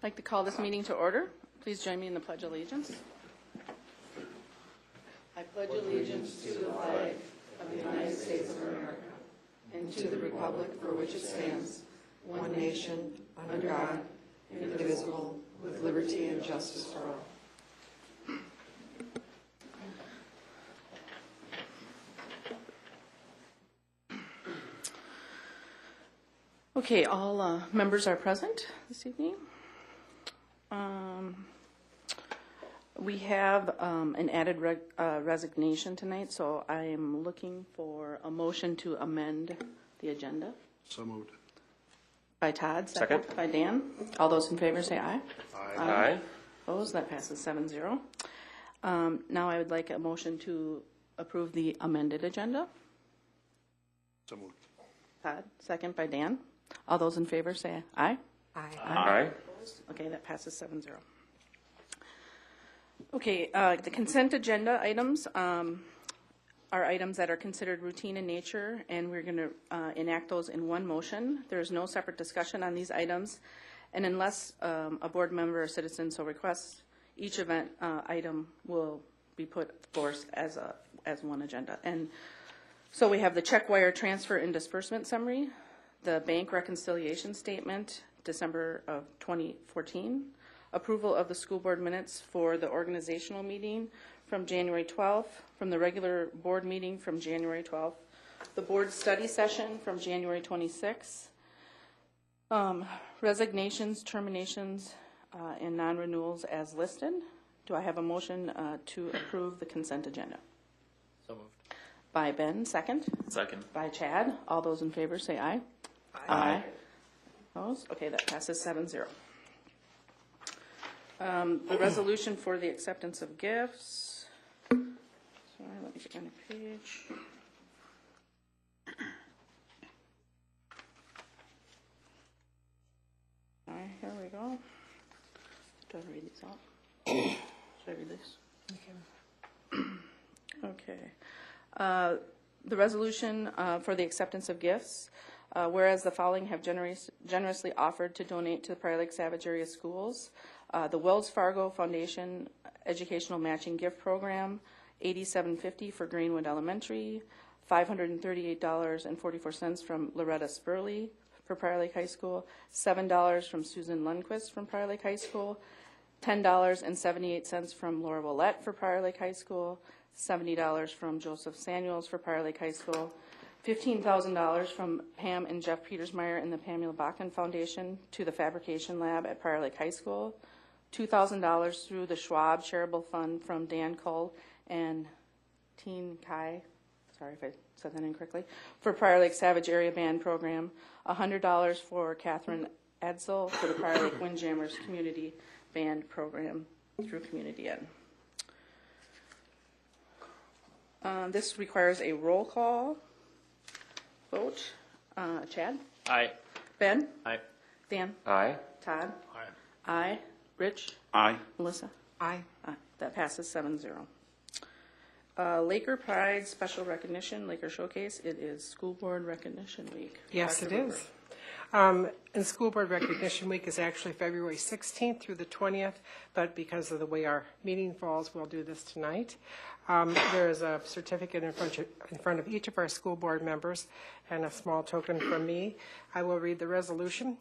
like to call this meeting to order. Please join me in the Pledge of Allegiance. I pledge allegiance to the flag of the United States of America and to the republic for which it stands, one nation, under God, indivisible, with liberty and justice for all. Okay, all members are present this evening. We have an added resignation tonight, so I am looking for a motion to amend the agenda. So moved. By Todd, second. By Dan. All those in favor say aye. Aye. Aye. Opposed? That passes 7-0. Now I would like a motion to approve the amended agenda. So moved. Todd, second by Dan. All those in favor say aye. Aye. Aye. Okay, that passes 7-0. Okay, the consent agenda items are items that are considered routine in nature, and we're going to enact those in one motion. There is no separate discussion on these items, and unless a board member or citizen so requests, each event item will be put forth as one agenda. And so we have the check wire transfer and disbursement summary, the bank reconciliation statement, December of 2014, approval of the school board minutes for the organizational meeting from January 12th, from the regular board meeting from January 12th, the board study session from January 26th, resignations, terminations, and non-renewals as listed. Do I have a motion to approve the consent agenda? So moved. By Ben, second. Second. By Chad. All those in favor say aye. Aye. Opposed? Okay, that passes 7-0. The resolution for the acceptance of gifts. Sorry, let me get on the page. All right, here we go. Do I read these out? Should I read this? Okay. The resolution for the acceptance of gifts. Whereas the following have generously offered to donate to the Prior Lake Savage Area Schools. The Wells Fargo Foundation Educational Matching Gift Program, $87.50 for Greenwood Elementary, $538.44 from Loretta Spurley for Prior Lake High School, $7 from Susan Lundquist from Prior Lake High School, $10.78 from Laura Willette for Prior Lake High School, $70 from Joseph Samuels for Prior Lake High School, $15,000 from Pam and Jeff Petersmeyer and the Pamela Bachman Foundation to the Fabrication Lab at Prior Lake High School, $2,000 through the Schwab Charitable Fund from Dan Cole and Teen Kai, sorry if I said that incorrectly, for Prior Lake Savage Area Band Program, $100 for Catherine Edsel for the Prior Lake Windjammers Community Band Program through Community Ed. This requires a roll call vote. Chad? Aye. Ben? Aye. Dan? Aye. Todd? Aye. Aye. Rich? Aye. Melissa? Aye. Aye. That passes 7-0. Laker Pride Special Recognition, Laker Showcase. It is School Board Recognition Week. Yes, it is. And School Board Recognition Week is actually February 16th through the 20th, but because of the way our meeting falls, we'll do this tonight. There is a certificate in front of each of our school board members and a small token from me. I will read the resolution.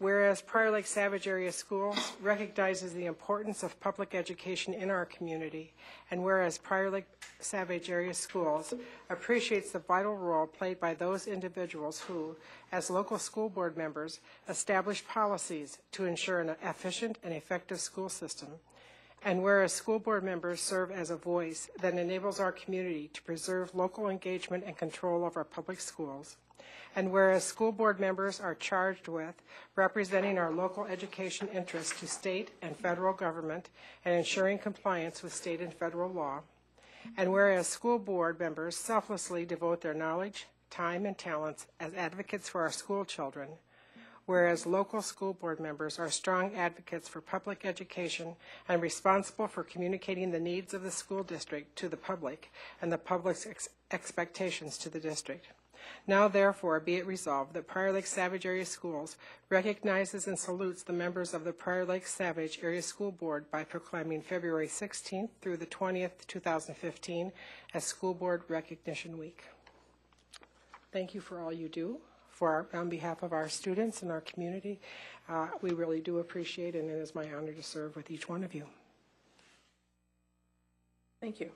Whereas Prior Lake Savage Area Schools recognizes the importance of public education in our community, and whereas Prior Lake Savage Area Schools appreciates the vital role played by those individuals who, as local school board members, establish policies to ensure an efficient and effective school system, and whereas school board members serve as a voice that enables our community to preserve local engagement and control of our public schools, and whereas school board members are charged with representing our local education interests to state and federal government and ensuring compliance with state and federal law, and whereas school board members selflessly devote their knowledge, time, and talents as advocates for our school children, whereas local school board members are strong advocates for public education and responsible for communicating the needs of the school district to the public and the public's expectations to the district. Now therefore be it resolved that Prior Lake Savage Area Schools recognizes and salutes the members of the Prior Lake Savage Area School Board by proclaiming February 16th through the 20th, 2015 as School Board Recognition Week. Thank you for all you do on behalf of our students and our community. We really do appreciate it, and it is my honor to serve with each one of you. Thank you.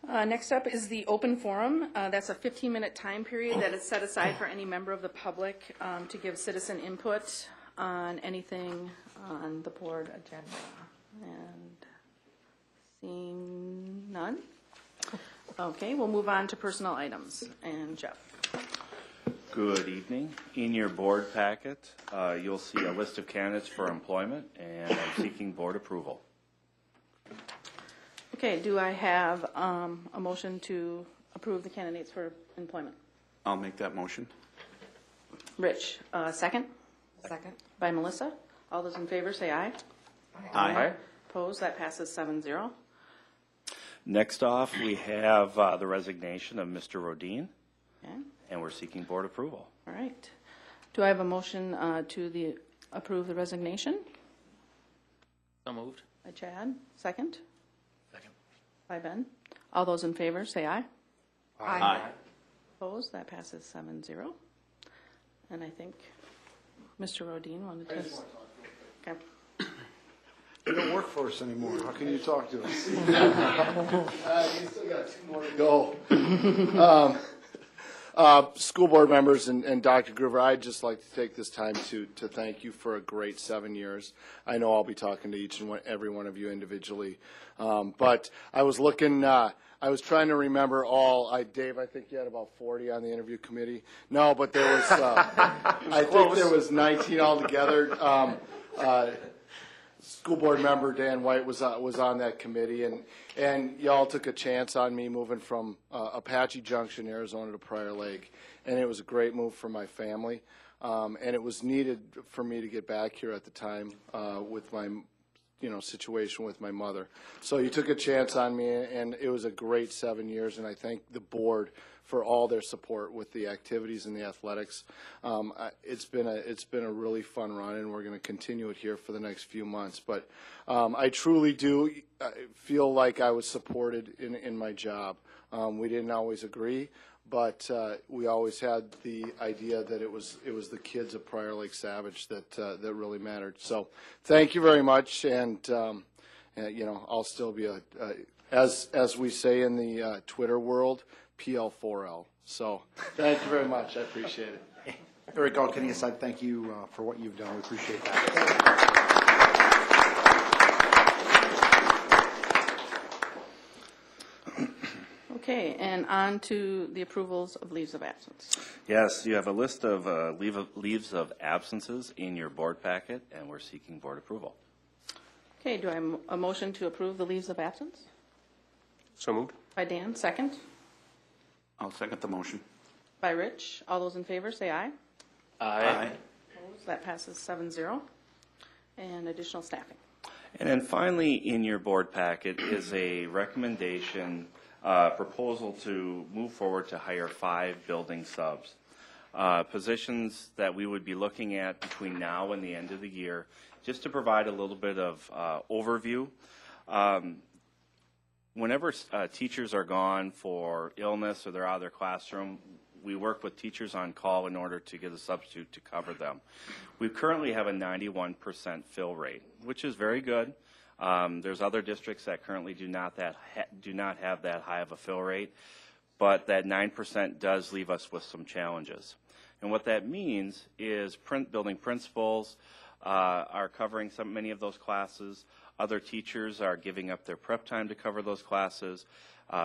Next up is the open forum. That's a 15-minute time period that is set aside for any member of the public to give citizen input on anything on the board agenda. And seeing none? Okay, we'll move on to personnel items. And Jeff. Good evening. In your board packet, you'll see a list of candidates for employment, and I'm seeking board approval. Okay, do I have a motion to approve the candidates for employment? I'll make that motion. Rich, second? Second. By Melissa. All those in favor say aye. Aye. Opposed? That passes 7-0. Next off, we have the resignation of Mr. Roedean, Okay, and we're seeking board approval. all right. Do I have a motion to approve the resignation? So moved. By Chad. Second? Second. By Ben. All those in favor say aye. Aye. Opposed? That passes 7-0. And I think Mr. Roedean wanted to. Okay. You don't work for us anymore. How can you talk to us? You still got 2 more to go. School board members and Dr. Groover, I'd just like to take this time to thank you for a great 7 years. I know I'll be talking to each and every one of you individually. But I was looking, I was trying to remember Dave, I think you had about 40 on the interview committee. No, but there was, I think there was 19 altogether. School board member Dan White was on that committee, and y'all took a chance on me moving from Apache Junction, Arizona to Prior Lake, and it was a great move for my family, and it was needed for me to get back here at the time with my situation with my mother. So you took a chance on me, and it was a great 7 years, and I thank the board for all their support with the activities and the athletics. It's been a really fun run, and we're going to continue it here for the next few months. But I truly do feel like I was supported in my job. We didn't always agree, but we always had the idea that it was the kids of Prior Lake Savage that really mattered. So thank you very much, and I'll still be as we say in the Twitter world, PL4L. So thank you very much. I appreciate it. Eric, all kidding aside, thank you for what you've done. We appreciate that. Okay, and on to the approvals of leaves of absence. Yes, you have a list of leaves of absences in your board packet, and we're seeking board approval. Okay, do I have a motion to approve the leaves of absence? So moved. By Dan, second. I'll second the motion. By Rich. All those in favor say aye. Aye. Opposed? That passes 7-0. And additional staffing. And then finally, in your board packet is a recommendation proposal to move forward to hire 5 building subs. Positions that we would be looking at between now and the end of the year, just to provide a little bit of overview. Whenever teachers are gone for illness or they're out of their classroom, we work with teachers on call in order to get a substitute to cover them. We currently have a 91% fill rate, which is very good. There's other districts that currently do not have that high of a fill rate, but that 9% does leave us with some challenges. And what that means is building principals are covering many of those classes. Other teachers are giving up their prep time to cover those classes.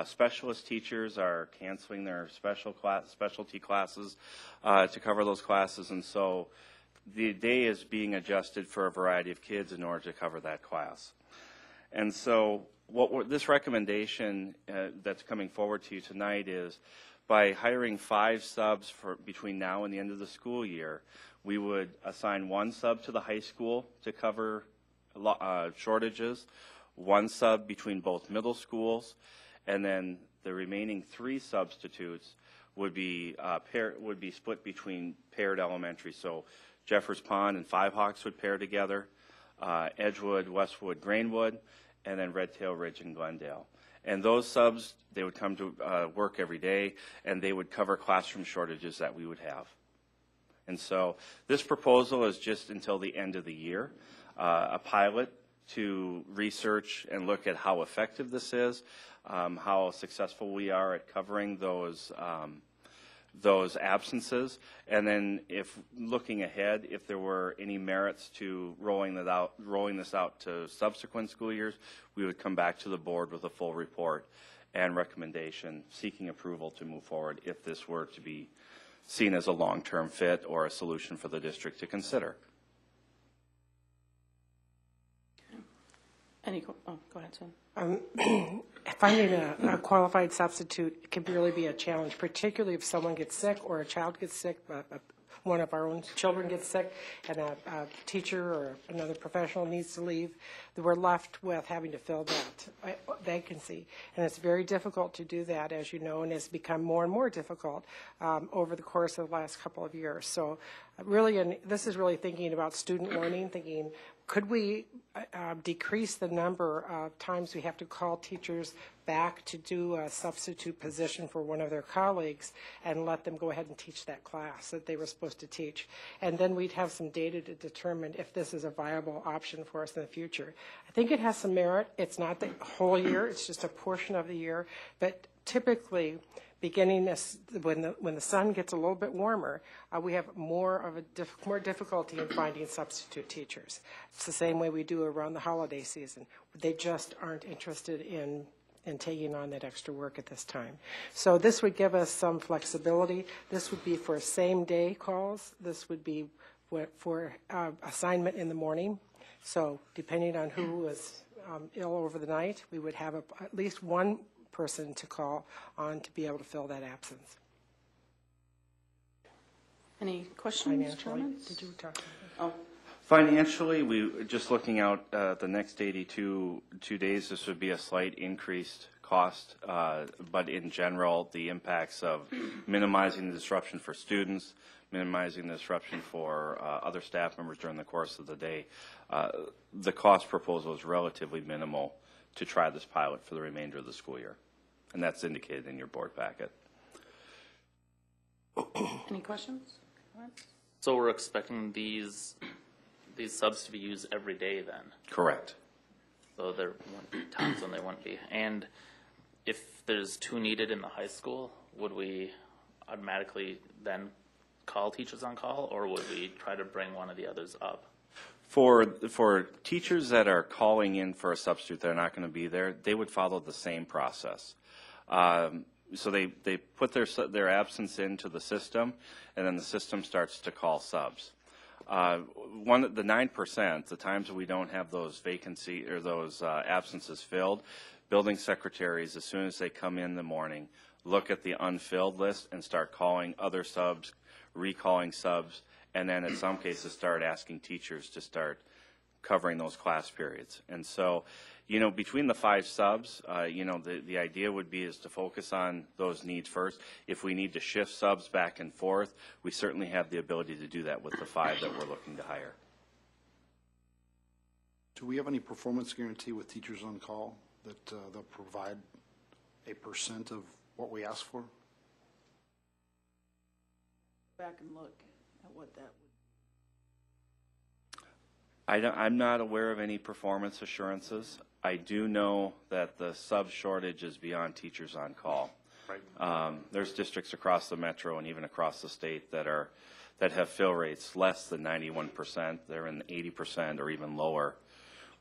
Specialist teachers are canceling their specialty classes to cover those classes, and so the day is being adjusted for a variety of kids in order to cover that class. And so this recommendation that's coming forward to you tonight is by hiring 5 subs for between now and the end of the school year, we would assign 1 sub to the high school to cover shortages, 1 sub between both middle schools, and then the remaining 3 substitutes would be split between paired elementary. So Jeffers Pond and Five Hawks would pair together, Edgewood, Westwood, Grainwood, and then Red Tail Ridge and Glendale. And those subs, they would come to work every day, and they would cover classroom shortages that we would have. And so this proposal is just until the end of the year, a pilot to research and look at how effective this is, how successful we are at covering those absences, and then if looking ahead, if there were any merits to rolling this out to subsequent school years, we would come back to the board with a full report and recommendation seeking approval to move forward if this were to be seen as a long-term fit or a solution for the district to consider. Go ahead, Sam. Finding a qualified substitute can really be a challenge, particularly if someone gets sick or a child gets sick, one of our own children gets sick, and a teacher or another professional needs to leave. We're left with having to fill that vacancy. And it's very difficult to do that, as you know, and it's become more and more difficult over the course of the last couple of years. So really, and this is really thinking about student learning, thinking, could we decrease the number of times we have to call teachers back to do a substitute position for one of their colleagues and let them go ahead and teach that class that they were supposed to teach? And then we'd have some data to determine if this is a viable option for us in the future. I think it has some merit. It's not the whole year. It's just a portion of the year. But typically, beginning this, when the sun gets a little bit warmer, we have more difficulty in finding substitute teachers. It's the same way we do around the holiday season. They just aren't interested in taking on that extra work at this time. So this would give us some flexibility. This would be for same-day calls. This would be for assignment in the morning. So depending on who was ill over the night, we would have at least one person to call on to be able to fill that absence. Any questions, Chairman? Did you talk about that? Financially, we just looking out the next 82 days, this would be a slight increased cost, but in general, the impacts of minimizing the disruption for students, minimizing the disruption for other staff members during the course of the day, the cost proposal is relatively minimal to try this pilot for the remainder of the school year. And that's indicated in your board packet. Any questions? So we're expecting these subs to be used every day then? Correct. So there won't be times when they won't be. And if there's two needed in the high school, would we automatically then call teachers on call, or would we try to bring one of the others up? For teachers that are calling in for a substitute that are not going to be there, they would follow the same process. So they put their absence into the system, and then the system starts to call subs. The 9%, the times that we don't have those vacancy or those absences filled, building secretaries, as soon as they come in the morning, look at the unfilled list and start calling other subs, recalling subs, and then in some cases start asking teachers to start covering those class periods. And so, between the 5 subs, the idea would be is to focus on those needs first. If we need to shift subs back and forth, we certainly have the ability to do that with the 5 that we're looking to hire. Do we have any performance guarantee with teachers on call that they'll provide a % of what we ask for? Back and look at what that would. I'm not aware of any performance assurances. I do know that the sub shortage is beyond teachers on call. Right. There's districts across the metro and even across the state that have fill rates less than 91%. They're in 80% or even lower,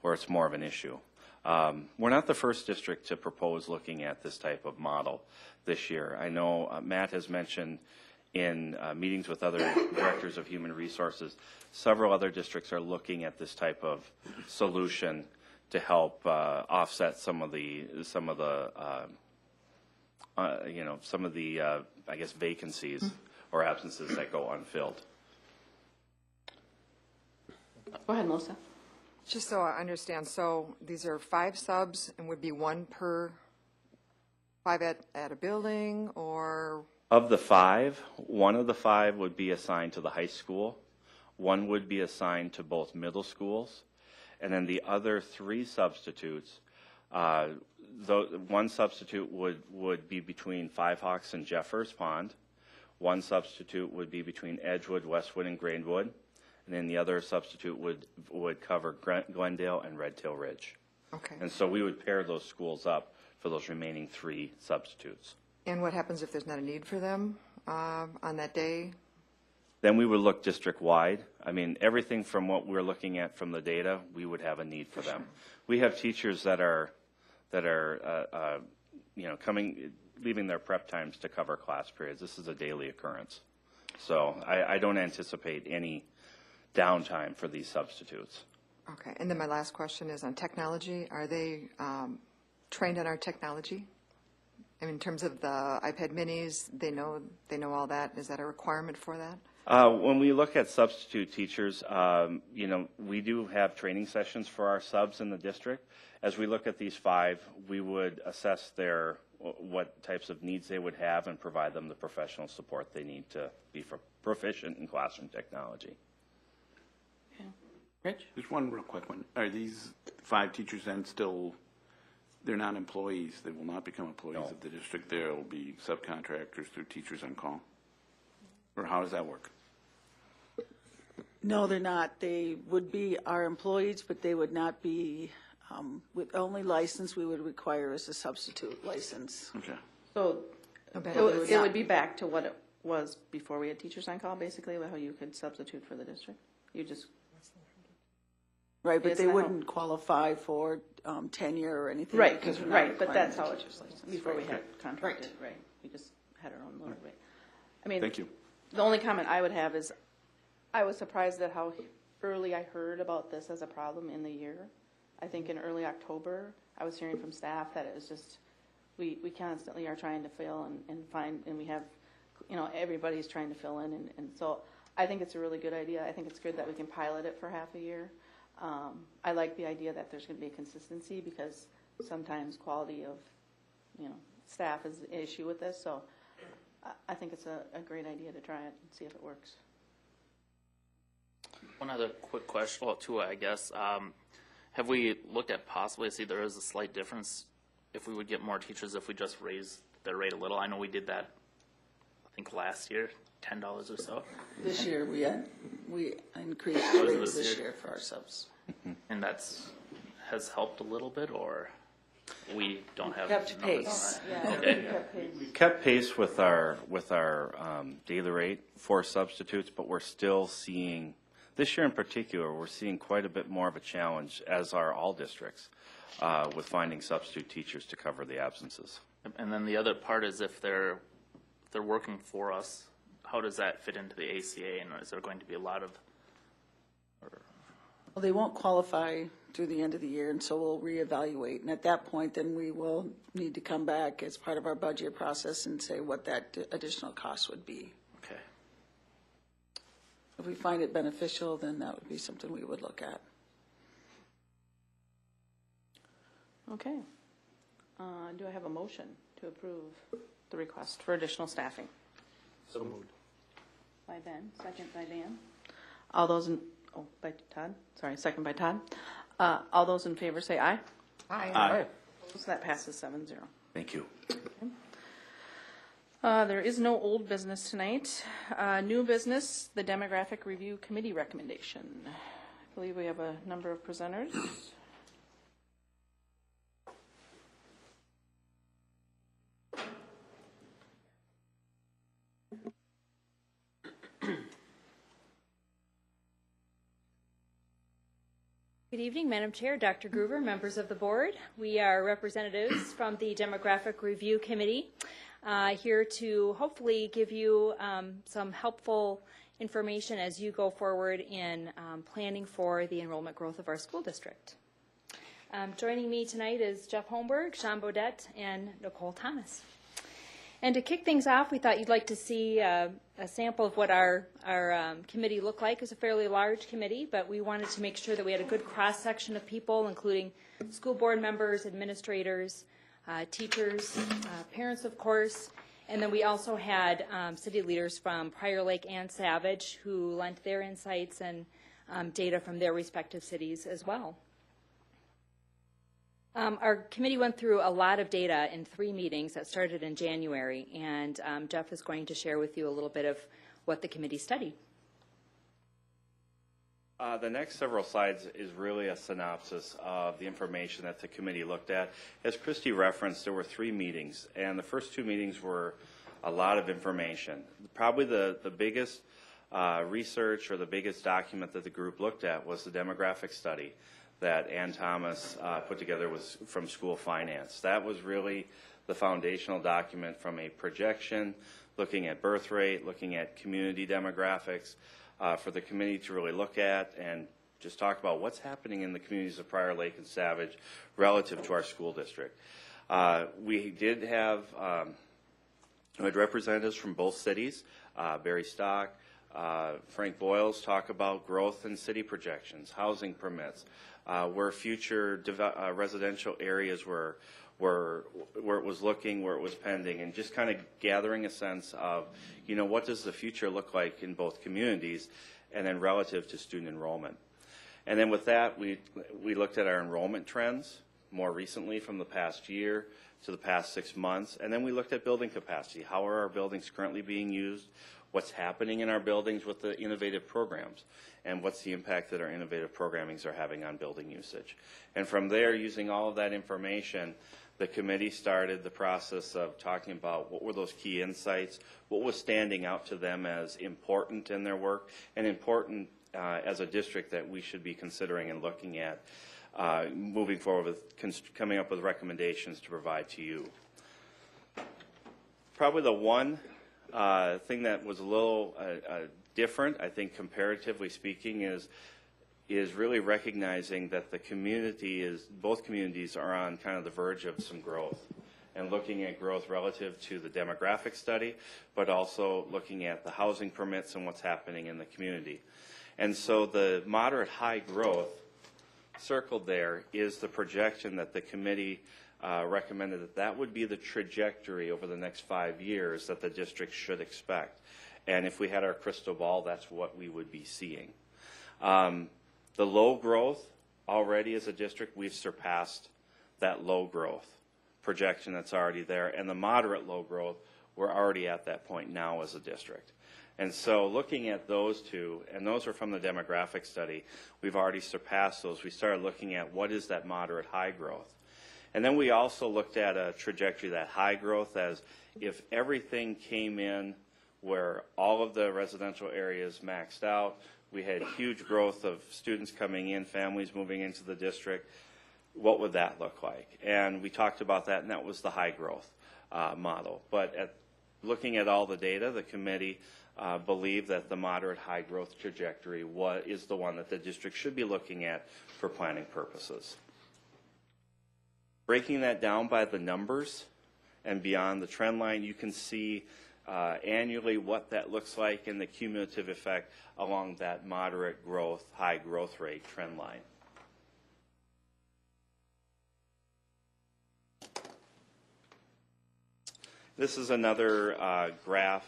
where it's more of an issue. We're not the first district to propose looking at this type of model this year. I know Matt has mentioned in meetings with other directors of human resources, several other districts are looking at this type of solution to help offset some of the I guess vacancies or absences that go unfilled. Go ahead, Melissa. Just so I understand, so these are 5 subs and would be 1 per 5 at a building, or Of the 5, 1 of the 5 would be assigned to the high school, 1 would be assigned to both middle schools, and then the other 3 substitutes, one substitute would be between Five Hawks and Jeffers Pond, 1 substitute would be between Edgewood, Westwood, and Greenwood, and then the other substitute would cover Glendale and Red Tail Ridge. Okay. And so we would pair those schools up for those remaining 3 substitutes. And what happens if there's not a need for them on that day? Then we would look district-wide. I mean, everything from what we're looking at from the data, we would have a need for them. We have teachers that are leaving their prep times to cover class periods. This is a daily occurrence. So I don't anticipate any downtime for these substitutes. Okay. And then my last question is on technology. Are they trained on our technology? I mean, in terms of the iPad minis, they know all that. Is that a requirement for that? When we look at substitute teachers, we do have training sessions for our subs in the district. As we look at these 5, we would assess what types of needs they would have and provide them the professional support they need to be proficient in classroom technology. Rich? Just one real quick one. Are these 5 teachers then still, they're not employees? They will not become employees of the district? They'll be subcontractors through Teachers on Call? Or how does that work? No, they're not. They would be our employees, but they would not be, with only license we would require is a substitute license. Okay. So it would be back to what it was before we had Teachers on Call, basically, how you could substitute for the district. You just. Right, but Yes, they I know. wouldn't qualify for tenure or anything. Right, because we're not right, but requiring that's how it teacher's license. before we had Right. contracted, right? We just had our own little rate. I mean, Thank you. the only comment I would have is, I was surprised at how early I heard about this as a problem in the year. I think in early October, I was hearing from staff that it was just, we constantly are trying to fill and find, and we have, everybody's trying to fill in, and so I think it's a really good idea. I think it's good that we can pilot it for half a year. I like the idea that there's going to be a consistency, because sometimes quality of, staff is an issue with this. So I think it's a great idea to try it and see if it works. One other quick question, well, 2, I guess. Have we looked at possibly, see there is a slight difference if we would get more teachers if we just raise their rate a little? I know we did that, I think last year, $10 or so. This year, we increased Was it rates this this year? year for our subs. And has helped a little bit, or we don't have Kept numbers pace. on that? Okay. We kept pace with our daily rate for substitutes, but we're still seeing, this year in particular, we're seeing quite a bit more of a challenge, as are all districts, with finding substitute teachers to cover the absences. And then the other part is if they're working for us, how does that fit into the ACA, and is there going to be a lot of? Well, they won't qualify through the end of the year, and so we'll reevaluate. And at that point, then we will need to come back as part of our budget process and say what that additional cost would be. Okay. If we find it beneficial, then that would be something we would look at. Okay. Do I have a motion to approve the request for additional staffing? So moved. By Ben, second by Dan. All those by Todd. Sorry, second by Todd. All those in favor say aye. Aye. So that passes 7-0. Thank you. There is no old business tonight. New business, the Demographic Review Committee recommendation. I believe we have a number of presenters. Good evening, Madam Chair, Dr. Gruber, members of the board. We are representatives from the Demographic Review Committee here to hopefully give you some helpful information as you go forward in planning for the enrollment growth of our school district. Joining me tonight is Jeff Holmberg, Sean Bodette, and Nicole Thomas. And to kick things off, we thought you'd like to see a sample of what our committee looked like. It's a fairly large committee, but we wanted to make sure that we had a good cross-section of people, including school board members, administrators, teachers, parents, of course, And then we also had city leaders from Prior Lake and Savage who lent their insights and data from their respective cities as well. Our committee went through a lot of data in 3 meetings that started in January, and Jeff is going to share with you a little bit of what the committee studied. The next several slides is really a synopsis of the information that the committee looked at. As Christy referenced, there were 3 meetings, and the first 2 meetings were a lot of information. Probably the biggest research or the biggest document that the group looked at was the demographic study that Ann Thomas put together was from School Finance. That was really the foundational document from a projection, looking at birth rate, looking at community demographics, for the committee to really look at and just talk about what's happening in the communities of Prior Lake and Savage relative to our school district. We did have representatives from both cities, Barry Stock, Frank Boyles, talk about growth in city projections, housing permits, where future residential areas were, where it was looking, where it was pending, and just kind of gathering a sense of, you know, what does the future look like in both communities, and then relative to student enrollment. And then with that, we looked at our enrollment trends more recently from the past year to the past 6 months, and then we looked at building capacity. How are our buildings currently being used? What's happening in our buildings with the innovative programs, and what's the impact that our innovative programmings are having on building usage. And from there, using all of that information, the committee started the process of talking about what were those key insights, what was standing out to them as important in their work, and important as a district that we should be considering and looking at moving forward with coming up with recommendations to provide to you. Probably the one thing that was a little different, I think, comparatively speaking, is really recognizing that the community both communities are on kind of the verge of some growth, and looking at growth relative to the demographic study, but also looking at the housing permits and what's happening in the community. And so the moderate high growth circled there is the projection that the committee recommended that would be the trajectory over the next 5 years that the district should expect. And if we had our crystal ball, that's what we would be seeing. The low growth, already as a district, we've surpassed that low growth projection that's already there. And the moderate low growth, we're already at that point now as a district. And so looking at those two, and those are from the demographic study, we've already surpassed those. We started looking at what is that moderate high growth. And then we also looked at a trajectory, that high growth, as if everything came in where all of the residential areas maxed out, we had huge growth of students coming in, families moving into the district, what would that look like? And we talked about that, and that was the high growth model. But looking at all the data, the committee believed that the moderate high growth trajectory is the one that the district should be looking at for planning purposes. Breaking that down by the numbers and beyond the trend line, you can see annually what that looks like and the cumulative effect along that moderate growth, high growth rate trend line. This is another graph.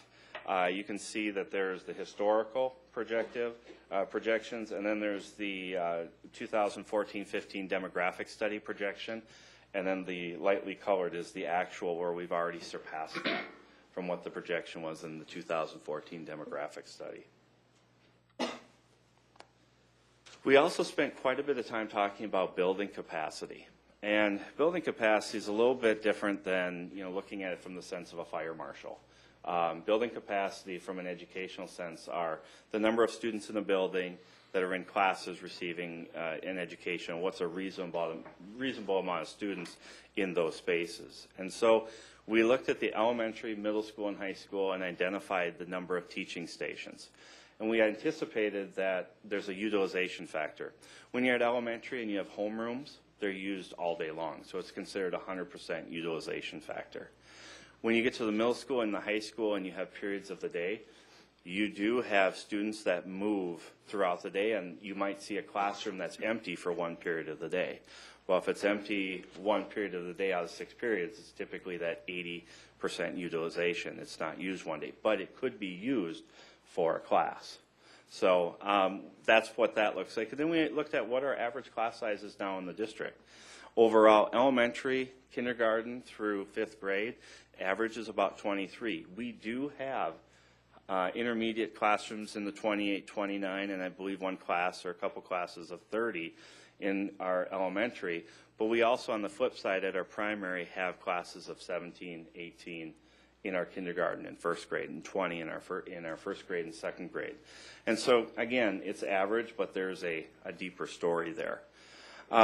You can see that there's the historical projections, and then there's the 2014-15 demographic study projection, and then the lightly colored is the actual, where we've already surpassed that from what the projection was in the 2014 demographic study. We also spent quite a bit of time talking about building capacity. And building capacity is a little bit different than, looking at it from the sense of a fire marshal. Building capacity from an educational sense are the number of students in the building that are in classes receiving an education, what's a reasonable amount of students in those spaces. And so we looked at the elementary, middle school, and high school and identified the number of teaching stations. And we anticipated that there's a utilization factor. When you're at elementary and you have homerooms, they're used all day long, so it's considered a 100% utilization factor. When you get to the middle school and the high school and you have periods of the day, You do have students that move throughout the day, and you might see a classroom that's empty for one period of the day. Well, if it's empty one period of the day out of 6 periods, it's typically that 80% utilization. It's not used one day, but it could be used for a class. So that's what that looks like. And then we looked at what are average class sizes now in the district. Overall, elementary, kindergarten through 5th grade, average is about 23. We do have intermediate classrooms in the 28, 29, and I believe one class or a couple classes of 30 in our elementary. But we also, on the flip side, at our primary, have classes of 17, 18 in our kindergarten and 1st grade, and 20 in our 1st grade and 2nd grade. And so, again, it's average, but there's a deeper story there.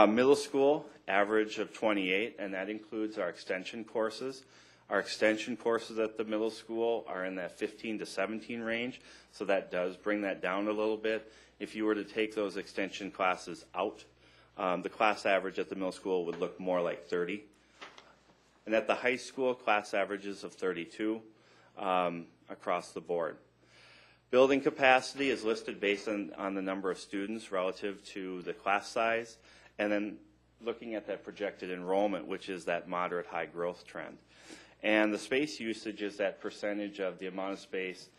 Middle school, average of 28, and that includes our extension courses. Our extension courses at the middle school are in that 15 to 17 range, so that does bring that down a little bit. If you were to take those extension classes out, the class average at the middle school would look more like 30. And at the high school, class averages of 32 across the board. Building capacity is listed based on the number of students relative to the class size, and then looking at that projected enrollment, which is that moderate high growth trend. And the space usage is that percentage of the amount of space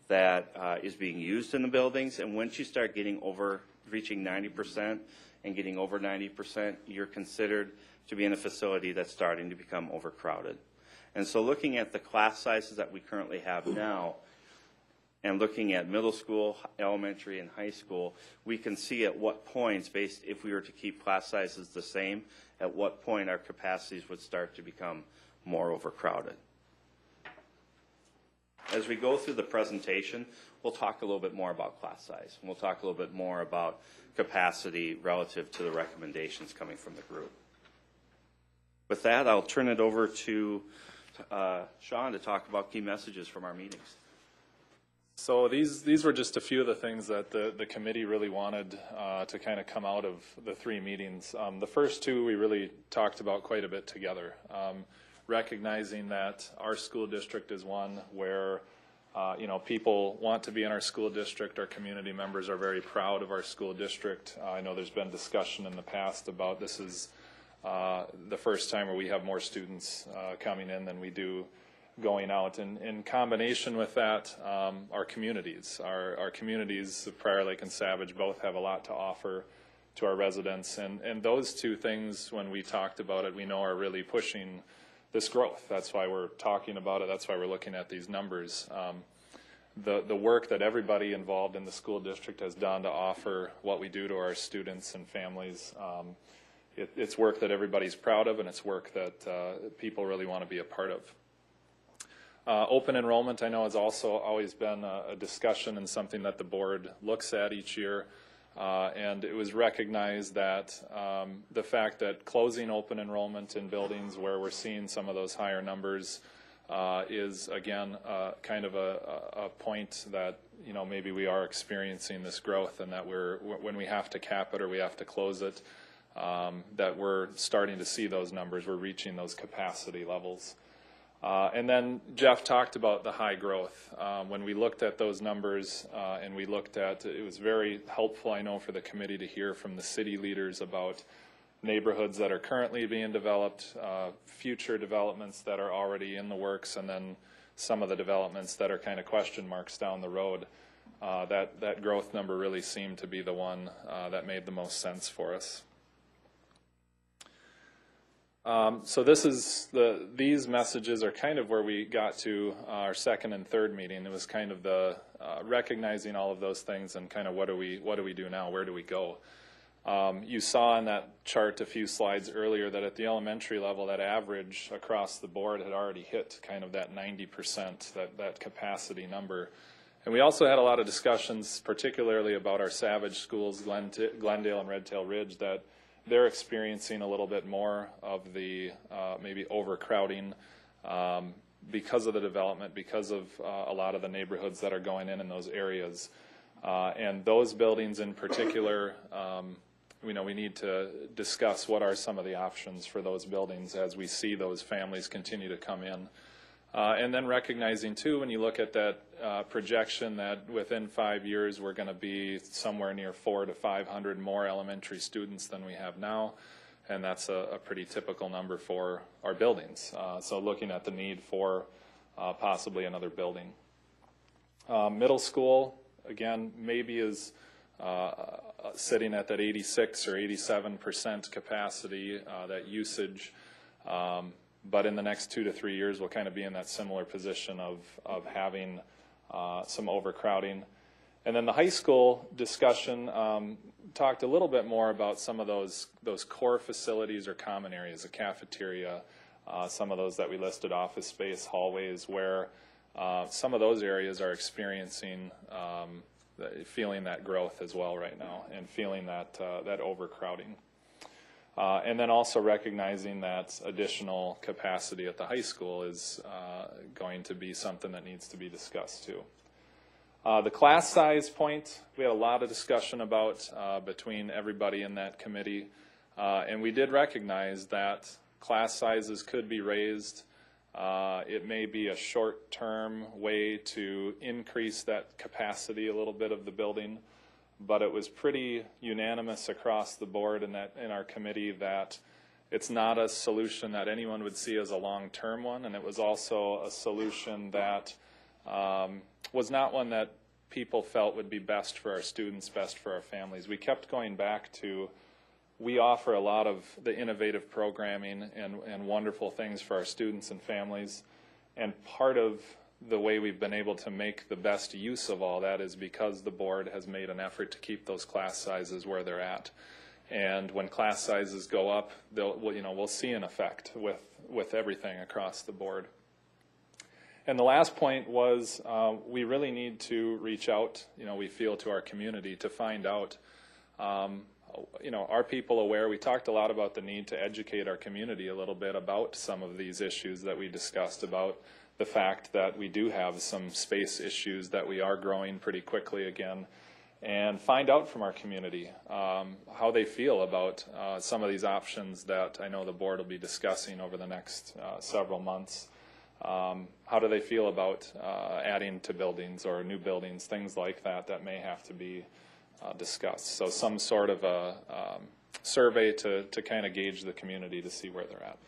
that is being used in the buildings. And once you start reaching 90% and getting over 90%, you're considered to be in a facility that's starting to become overcrowded. And so looking at the class sizes that we currently have now, and looking at middle school, elementary, and high school, we can see at what points, if we were to keep class sizes the same, at what point our capacities would start to become more overcrowded. As we go through the presentation, we'll talk a little bit more about class size. We'll talk a little bit more about capacity relative to the recommendations coming from the group. With that, I'll turn it over to Sean to talk about key messages from our meetings. So these were just a few of the things that the committee really wanted to kind of come out of the 3 meetings. The first 2 we really talked about quite a bit together, recognizing that our school district is one where people want to be in our school district. Our community members are very proud of our school district. I know there's been discussion in the past about this is the first time where we have more students coming in than we do going out. And in combination with that, our communities, Prior Lake and Savage, both have a lot to offer to our residents. And those 2 things, when we talked about it, we know are really pushing this growth. That's why we're talking about it. That's why we're looking at these numbers. The work that everybody involved in the school district has done to offer what we do to our students and families, it's work that everybody's proud of, and it's work that people really want to be a part of. Open enrollment, I know, has also always been a discussion and something that the board looks at each year. And it was recognized that the fact that closing open enrollment in buildings where we're seeing some of those higher numbers is, again, kind of a point that, maybe we are experiencing this growth, and that when we have to cap it or we have to close it, that we're starting to see those numbers. We're reaching those capacity levels. And then Jeff talked about the high growth. When we looked at those numbers and we looked at, it was very helpful, I know, for the committee to hear from the city leaders about neighborhoods that are currently being developed, future developments that are already in the works, and then some of the developments that are kind of question marks down the road. That growth number really seemed to be the one that made the most sense for us. So these messages are kind of where we got to our 2nd and 3rd meeting. It was kind of the recognizing all of those things and kind of what do we do now? Where do we go? You saw in that chart a few slides earlier that at the elementary level, that average across the board had already hit kind of that 90%, that capacity number. And we also had a lot of discussions, particularly about our Savage schools, Glendale and Red Tail Ridge, that they're experiencing a little bit more of the maybe overcrowding because of the development, because of a lot of the neighborhoods that are going in those areas. And those buildings in particular, we need to discuss what are some of the options for those buildings as we see those families continue to come in. And then recognizing too, when you look at that projection that within 5 years we're going to be somewhere near 400 to 500 more elementary students than we have now, and that's a pretty typical number for our buildings. So looking at the need for possibly another building. Middle school, again, maybe is sitting at that 86 or 87% capacity, that usage. But in the next 2 to 3 years, we'll kind of be in that similar position of having some overcrowding. And then the high school discussion talked a little bit more about some of those core facilities or common areas, a cafeteria, some of those that we listed, office space, hallways, where some of those areas are experiencing, feeling that growth as well right now, and feeling that overcrowding. And then also recognizing that additional capacity at the high school is going to be something that needs to be discussed too. The class size point, we had a lot of discussion about between everybody in that committee, and we did recognize that class sizes could be raised. It may be a short-term way to increase that capacity a little bit of the building, but it was pretty unanimous across the board in our committee that it's not a solution that anyone would see as a long-term one, and it was also a solution that was not one that people felt would be best for our students, best for our families. We kept going back to, we offer a lot of the innovative programming and wonderful things for our students and families, and part of the way we've been able to make the best use of all that is because the board has made an effort to keep those class sizes where they're at. And when class sizes go up, we'll see an effect with everything across the board. And the last point was we really need to reach out, we feel, to our community to find out, are people aware? We talked a lot about the need to educate our community a little bit about some of these issues that we discussed, about the fact that we do have some space issues, that we are growing pretty quickly again, and find out from our community how they feel about some of these options that I know the board will be discussing over the next several months. How do they feel about adding to buildings or new buildings, things like that may have to be discussed. So some sort of a survey to kind of gauge the community to see where they're at.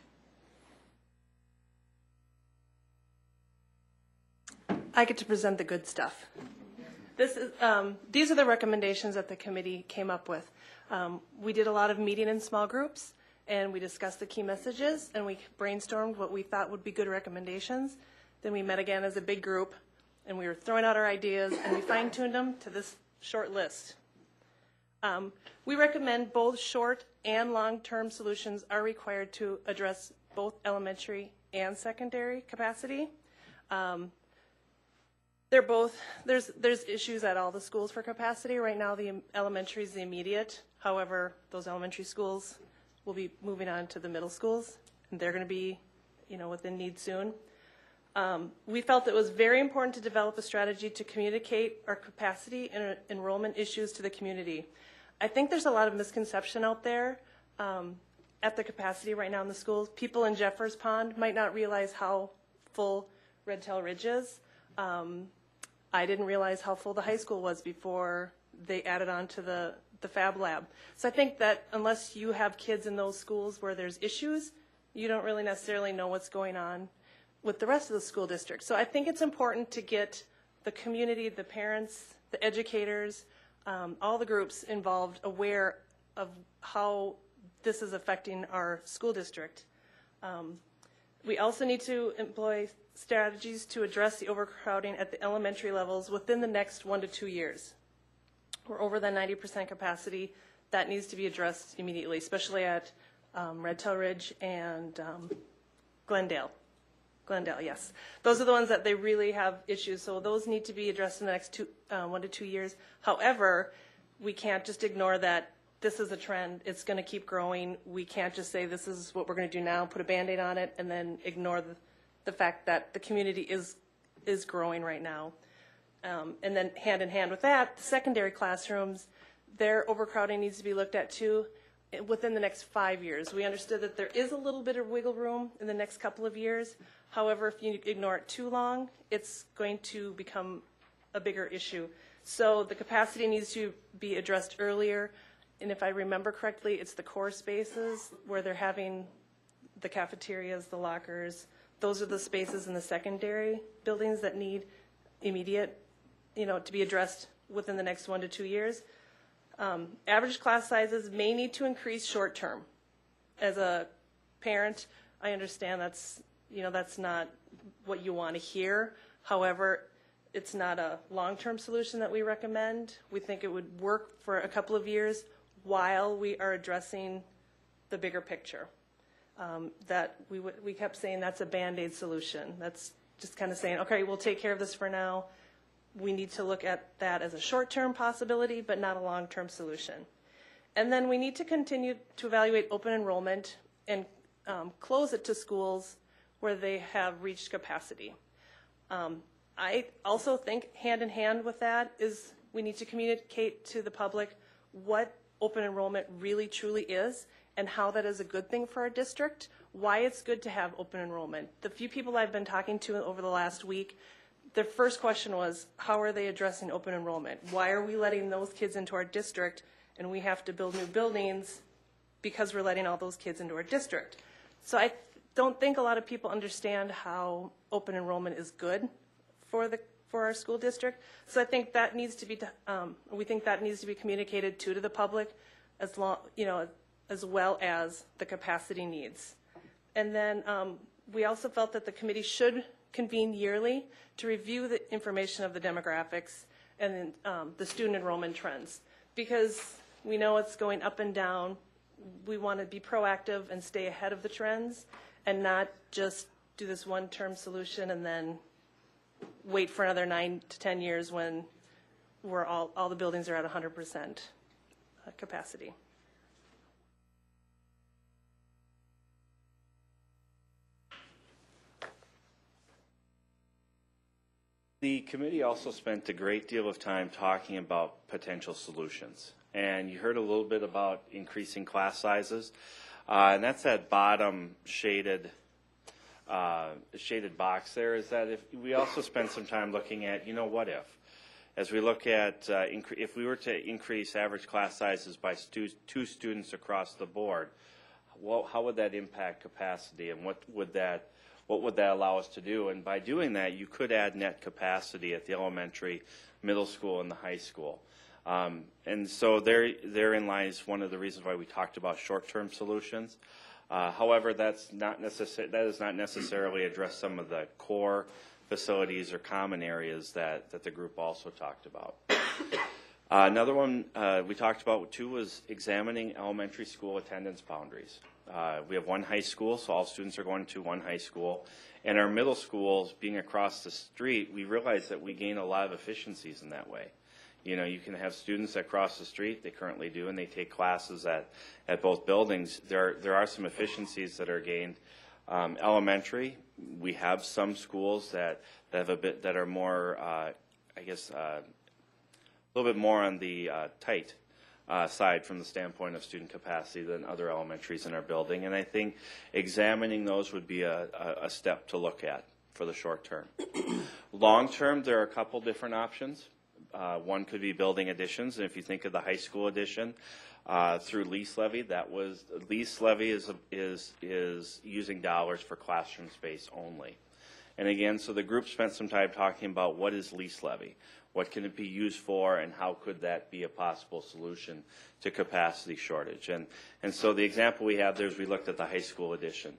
I get to present the good stuff. These are the recommendations that the committee came up with. We did a lot of meeting in small groups, and we discussed the key messages, and we brainstormed what we thought would be good recommendations. Then we met again as a big group, and we were throwing out our ideas, and we fine-tuned them to this short list. We recommend both short and long-term solutions are required to address both elementary and secondary capacity. There's issues at all the schools for capacity. Right now, the elementary is the immediate. However, those elementary schools will be moving on to the middle schools, and they're going to be, within need soon. We felt it was very important to develop a strategy to communicate our capacity and enrollment issues to the community. I think there's a lot of misconception out there at the capacity right now in the schools. People in Jeffers Pond might not realize how full Red Tail Ridge is. I didn't realize how full the high school was before they added on to the Fab Lab. So I think that unless you have kids in those schools where there's issues, you don't really necessarily know what's going on with the rest of the school district. So I think it's important to get the community, the parents, the educators, all the groups involved aware of how this is affecting our school district. We also need to employ strategies to address the overcrowding at the elementary levels within the next 1 to 2 years. We're over the 90% capacity. That needs to be addressed immediately, especially at Red Tail Ridge and Glendale. Glendale, yes. Those are the ones that they really have issues, so those need to be addressed in the next 1 to 2 years. However, we can't just ignore that this is a trend. It's going to keep growing. We can't just say this is what we're going to do now, put a Band-Aid on it, and then ignore the fact that the community is growing right now. And then hand in hand with that, the secondary classrooms, their overcrowding needs to be looked at too. within the next 5 years. We understood that there is a little bit of wiggle room in the next couple of years. However, if you ignore it too long, it's going to become a bigger issue. So the capacity needs to be addressed earlier. And if I remember correctly, it's the core spaces where they're having the cafeterias, the lockers. Those are the spaces in the secondary buildings that need immediate, to be addressed within the next 1 to 2 years. Average class sizes may need to increase short term. As a parent, I understand that's not what you want to hear. However, it's not a long-term solution that we recommend. We think it would work for a couple of years while we are addressing the bigger picture. That we kept saying that's a Band-Aid solution. That's just kind of saying, okay, we'll take care of this for now. We need to look at that as a short-term possibility, but not a long-term solution. And then we need to continue to evaluate open enrollment and close it to schools where they have reached capacity. I also think hand in hand with that is we need to communicate to the public what open enrollment really truly is and how that is a good thing for our district, why it's good to have open enrollment. The few people I've been talking to over the last week, their first question was, how are they addressing open enrollment? Why are we letting those kids into our district and we have to build new buildings because we're letting all those kids into our district? So I don't think a lot of people understand how open enrollment is good for our school district. So I think that needs to be, we think that needs to be communicated to the public as well as the capacity needs. And then we also felt that the committee should convene yearly to review the information of the demographics and the student enrollment trends. Because we know it's going up and down, we want to be proactive and stay ahead of the trends and not just do this one-term solution and then wait for another 9 to 10 years when we're all the buildings are at 100% capacity. The committee also spent a great deal of time talking about potential solutions. And you heard a little bit about increasing class sizes. And that's that bottom shaded box there, is that if we also spend some time looking at, what if? As we look at, if we were to increase average class sizes by 2 students across the board, how would that impact capacity, and what would that allow us to do? And by doing that, you could add net capacity at the elementary, middle school, and the high school. And so therein lies one of the reasons why we talked about short-term solutions. However, that does not necessarily address some of the core facilities or common areas that the group also talked about. Another one we talked about too was examining elementary school attendance boundaries. We have one high school, so all students are going to one high school. And our middle schools, being across the street, we realize that we gain a lot of efficiencies in that way. You can have students that cross the street, they currently do, and they take classes at both buildings. There are some efficiencies that are gained. Elementary, we have some schools that are more, a little bit more on the tight side from the standpoint of student capacity than other elementaries in our building. And I think examining those would be a step to look at for the short term. Long term, there are a couple different options. One could be building additions, and if you think of the high school addition through lease levy, lease levy is using dollars for classroom space only. And again, so the group spent some time talking about what is lease levy, what can it be used for, and how could that be a possible solution to capacity shortage. And so the example we have there is we looked at the high school addition.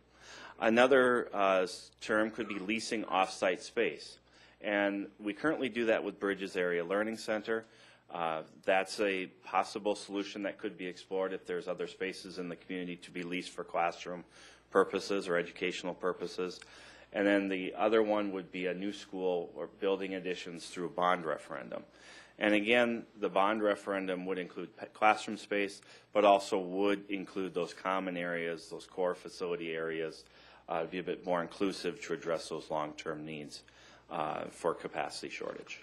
Another term could be leasing off-site space. And we currently do that with Bridges Area Learning Center. That's a possible solution that could be explored if there's other spaces in the community to be leased for classroom purposes or educational purposes. And then the other one would be a new school or building additions through a bond referendum. And again, the bond referendum would include classroom space, but also would include those common areas, those core facility areas, to be a bit more inclusive to address those long-term needs for capacity shortage.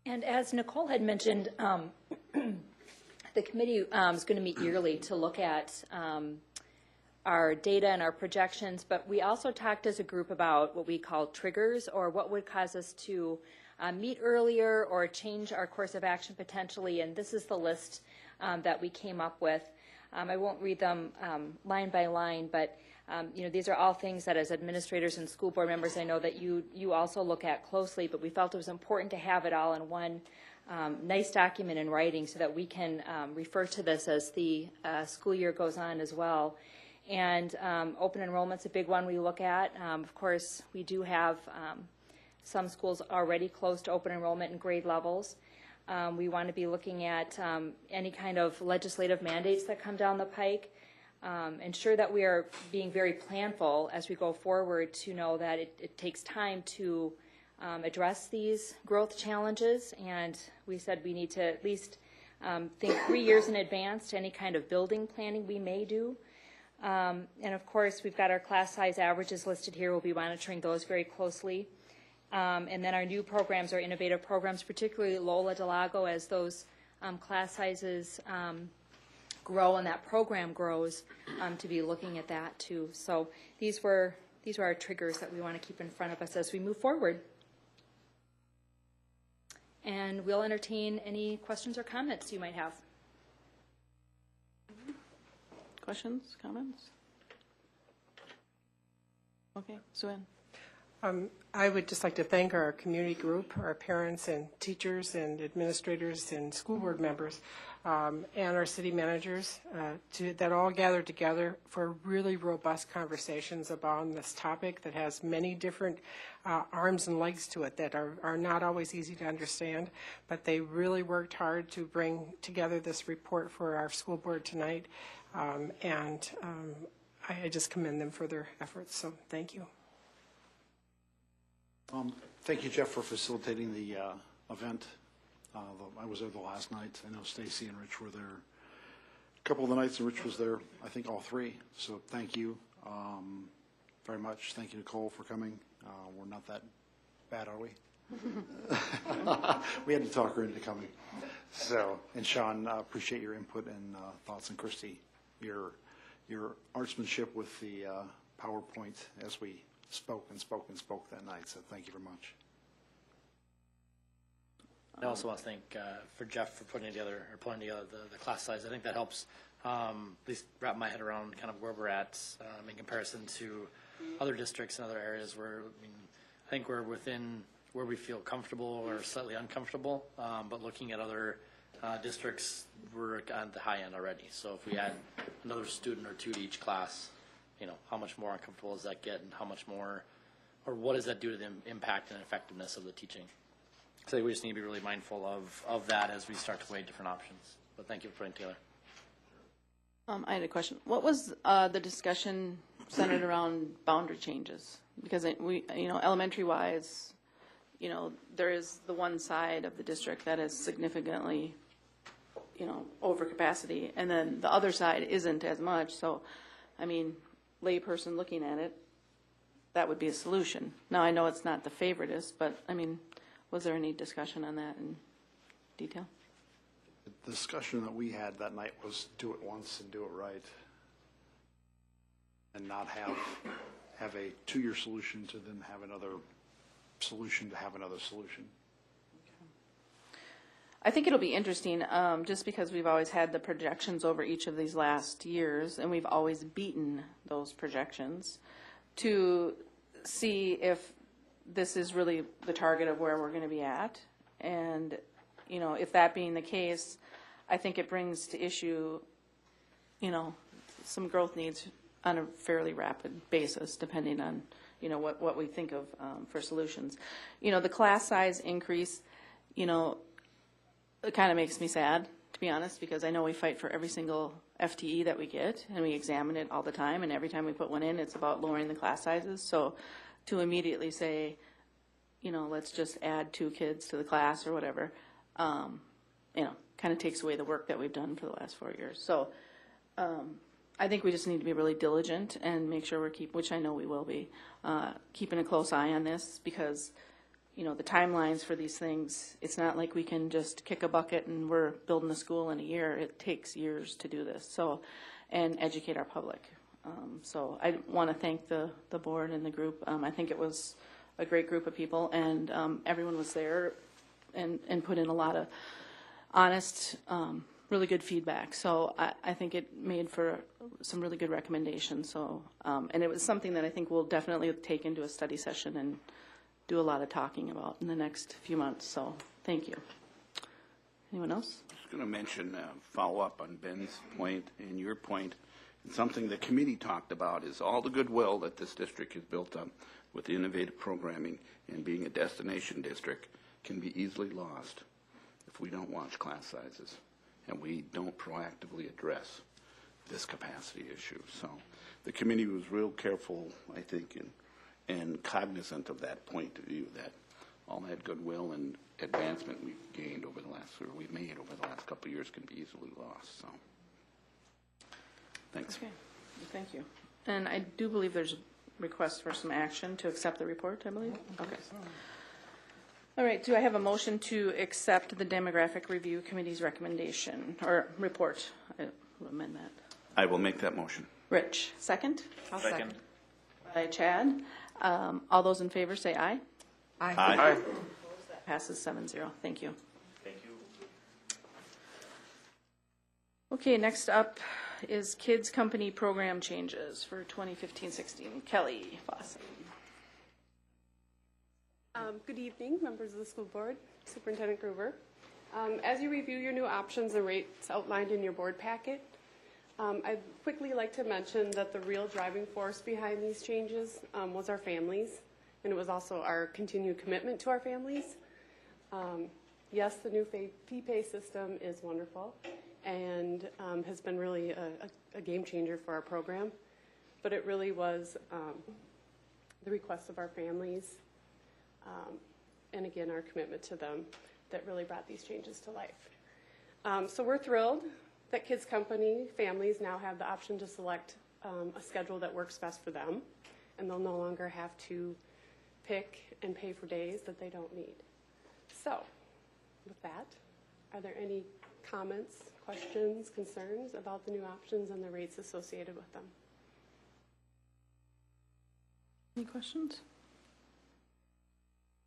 And as Nicole had mentioned, the committee is going to meet yearly to look at our data and our projections, but we also talked as a group about what we call triggers, or what would cause us to meet earlier or change our course of action potentially, and this is the list that we came up with. I won't read them line by line, but these are all things that as administrators and school board members, I know that you also look at closely, but we felt it was important to have it all in one nice document in writing so that we can refer to this as the school year goes on as well. And open enrollment's a big one we look at. Of course, we do have some schools already close to open enrollment in grade levels. We want to be looking at any kind of legislative mandates that come down the pike. Ensure that we are being very planful as we go forward to know that it takes time to address these growth challenges, and we said we need to at least think 3 years in advance to any kind of building planning we may do. And of course, we've got our class size averages listed here. We'll be monitoring those very closely. And then our new programs, our innovative programs, particularly Lola Delago, as those class sizes grow and that program grows, to be looking at that too. So these were our triggers that we want to keep in front of us as we move forward. And we'll entertain any questions or comments you might have. Questions, comments? Okay, Sue-Ann. I would just like to thank our community group, our parents and teachers and administrators and school board members, and our city managers that all gathered together for really robust conversations about this topic that has many different arms and legs to it that are not always easy to understand, but they really worked hard to bring together this report for our school board tonight, and I just commend them for their efforts, so thank you. Thank you, Jeff, for facilitating the event. I was there the last night. I know Stacy and Rich were there a couple of the nights, and Rich was there, I think, all three. So thank you very much. Thank you, Nicole, for coming. We're not that bad, are we? We had to talk her into coming. So, and Sean, appreciate your input and thoughts, and Christy, your artsmanship with the PowerPoint as we spoke that night, so thank you very much. I also want to thank for Jeff for putting together the class size. I think that helps at least wrap my head around kind of where we're at in comparison to other districts and other areas where I think we're within where we feel comfortable or slightly uncomfortable, but looking at other districts, we're on the high end already. So if we add another student or two to each class, how much more uncomfortable does that get, and how much more, or what does that do to the impact and effectiveness of the teaching? So we just need to be really mindful of that as we start to weigh different options. But thank you for putting together. I had a question. What was the discussion centered around boundary changes? Because we, elementary-wise, there is the one side of the district that is significantly, over capacity, and then the other side isn't as much. So, layperson looking at it, that would be a solution. Now, I know it's not the favoritist, but, was there any discussion on that in detail? The discussion that we had that night was do it once and do it right, and not have a two-year solution to then have another solution to have another solution. I think it'll be interesting, just because we've always had the projections over each of these last years, and we've always beaten those projections, to see if this is really the target of where we're going to be at. And, if that being the case, I think it brings to issue, some growth needs on a fairly rapid basis, depending on, what we think of for solutions. The class size increase, it kind of makes me sad, to be honest, because I know we fight for every single FTE that we get, and we examine it all the time, and every time we put one in, it's about lowering the class sizes. So to immediately say, let's just add 2 kids to the class or whatever, kind of takes away the work that we've done for the last 4 years. So I think we just need to be really diligent and make sure which I know we will be, keeping a close eye on this, because you know, the timelines for these things. It's not like we can just kick a bucket and we're building a school in a year. It takes years to do this, so, and educate our public. So I want to thank the board and the group. I think it was a great group of people, and everyone was there and put in a lot of honest, really good feedback. So I think it made for some really good recommendations. So, and it was something that I think we'll definitely take into a study session and do a lot of talking about in the next few months. So thank you. Anyone else? I was going to mention, follow up on Ben's point and your point. And something the committee talked about is all the goodwill that this district has built up with innovative programming and being a destination district can be easily lost if we don't watch class sizes and we don't proactively address this capacity issue. So the committee was real careful, I think, and cognizant of that point of view, that all that goodwill and advancement we've gained over the last, or we've made over the last couple of years can be easily lost. So thanks. Okay, thank you. And I do believe there's a request for some action to accept the report, I believe? Okay. All right, do I have a motion to accept the Demographic Review Committee's recommendation, or report? I will amend that. I will make that motion. Rich, second? I'll second. By Chad. All those in favor say aye. Aye. Aye. That passes 7-0. Thank you. Thank you. Okay, next up is Kids Company program changes for 2015-16. Kelly Fossen. Good evening, members of the school board, Superintendent Gruber. As you review your new options and rates outlined in your board packet, I'd quickly like to mention that the real driving force behind these changes was our families, and it was also our continued commitment to our families. Yes, the new fee pay system is wonderful and has been really a game changer for our program, but it really was the requests of our families and again, our commitment to them that really brought these changes to life. So we're thrilled that Kids Company families now have the option to select a schedule that works best for them, and they'll no longer have to pick and pay for days that they don't need. So with that, are there any comments, questions, concerns about the new options and the rates associated with them? Any questions?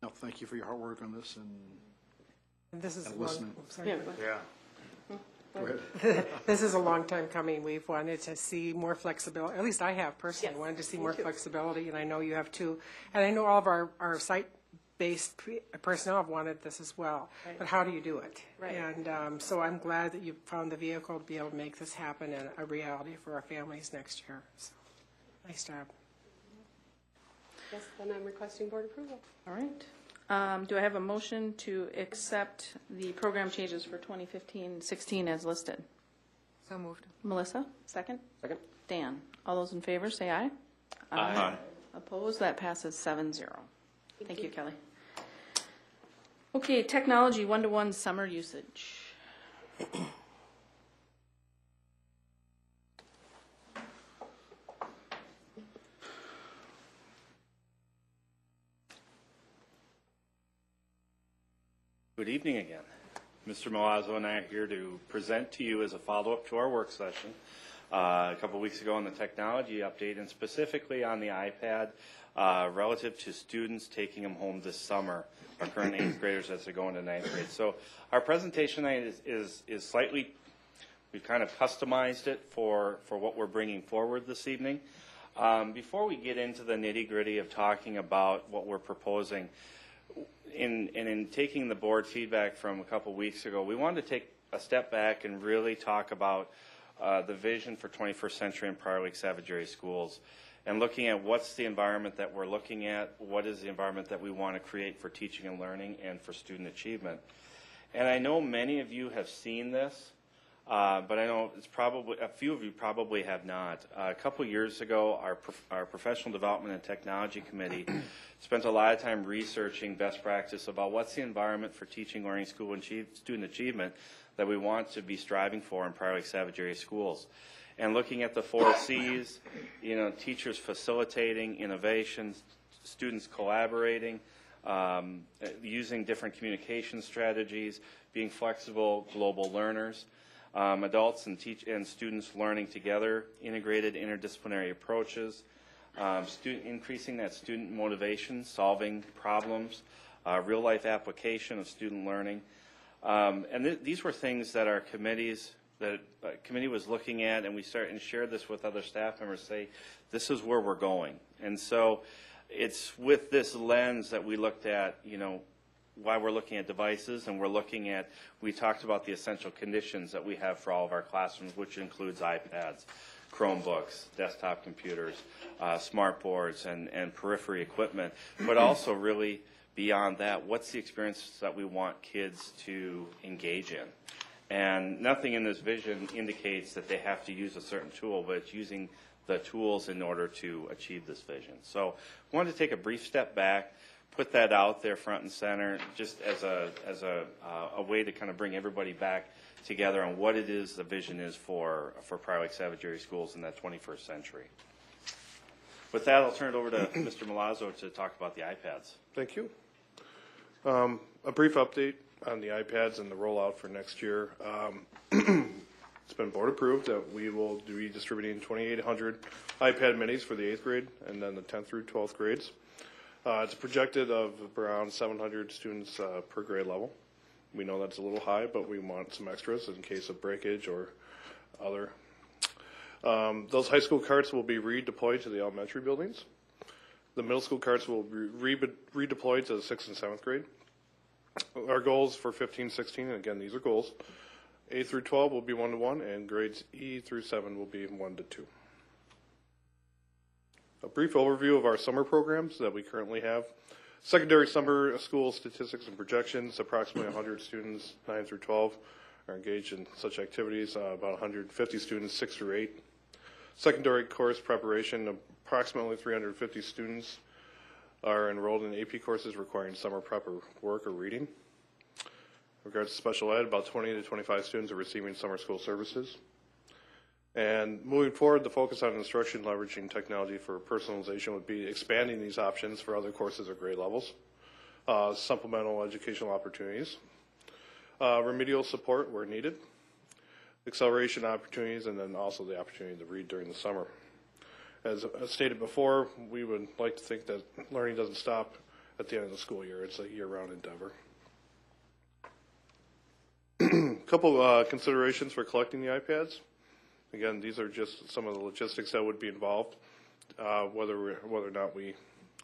No, thank you for your hard work on this And this is and a long, listening. sorry. Yeah. Go ahead. This is a long time coming. We've wanted to see more flexibility. At least I have personally wanted to see more flexibility, and I know you have too. And I know all of our site-based personnel have wanted this as well. Right. But how do you do it? Right. And so I'm glad that you found the vehicle to be able to make this happen and a reality for our families next year. So, nice job. Yes, then I'm requesting board approval. All right. Do I have a motion to accept the program changes for 2015-16 as listed? So moved. Melissa, second? Second. Dan, all those in favor say aye. Aye. Opposed? That passes 7-0. Thank you, Kelly. Okay, technology one-to-one summer usage. Good evening again. Mr. Milazzo and I are here to present to you as a follow-up to our work session a couple weeks ago on the technology update, and specifically on the iPad relative to students taking them home this summer, our current 8th graders as they go into 9th grade. So our presentation tonight is slightly, we've kind of customized it for what we're bringing forward this evening. Before we get into the nitty-gritty of talking about what we're proposing, in taking the board feedback from a couple weeks ago, we wanted to take a step back and really talk about the vision for 21st century and Prior Lake Savage Area schools, and looking at what's the environment that we're looking at, what is the environment that we want to create for teaching and learning and for student achievement. And I know many of you have seen this, but I know it's probably a few of you probably have not. A couple years ago, our Professional Development and Technology Committee spent a lot of time researching best practice about what's the environment for teaching, learning, school, and student achievement that we want to be striving for in Prior Lake Savage Area schools. And looking at the 4 C's, teachers facilitating innovation, students collaborating, using different communication strategies, being flexible global learners, adults and students learning together, integrated interdisciplinary approaches, increasing that student motivation, solving problems, real-life application of student learning. And these were things that our committee was looking at, and we shared this with other staff members, say, this is where we're going. And so it's with this lens that we looked at, why we're looking at devices, and we talked about the essential conditions that we have for all of our classrooms, which includes iPads, Chromebooks, desktop computers, smart boards, and periphery equipment, but also really beyond that, what's the experience that we want kids to engage in? And nothing in this vision indicates that they have to use a certain tool, but it's using the tools in order to achieve this vision. So I wanted to take a brief step back, put that out there front and center, just as a way to kind of bring everybody back together on what it is the vision is for Prior Lake Savage Area Schools in that 21st century. With that, I'll turn it over to Mr. Milazzo to talk about the iPads. Thank you. A brief update on the iPads and the rollout for next year. It's been board approved that we will be distributing 2,800 iPad minis for the 8th grade and then the 10th through 12th grades. It's projected of around 700 students per grade level. We know that's a little high, but we want some extras in case of breakage or other. Those high school carts will be redeployed to the elementary buildings. The middle school carts will be redeployed to the 6th and 7th grade. Our goals for 15, 16, and again, these are goals. 8 through 12 will be 1-to-1, and grades E through 7 will be 1-to-2. A brief overview of our summer programs that we currently have. Secondary summer school statistics and projections, approximately 100 students, 9 through 12, are engaged in such activities, about 150 students, 6 through 8. Secondary course preparation, approximately 350 students are enrolled in AP courses requiring summer prep or work or reading. In regards to special ed, about 20 to 25 students are receiving summer school services. And moving forward, the focus on instruction leveraging technology for personalization would be expanding these options for other courses or grade levels, supplemental educational opportunities, remedial support where needed, acceleration opportunities, and then also the opportunity to read during the summer. As stated before, we would like to think that learning doesn't stop at the end of the school year. It's a year-round endeavor. A couple considerations for collecting the iPads. Again, these are just some of the logistics that would be involved, whether or not we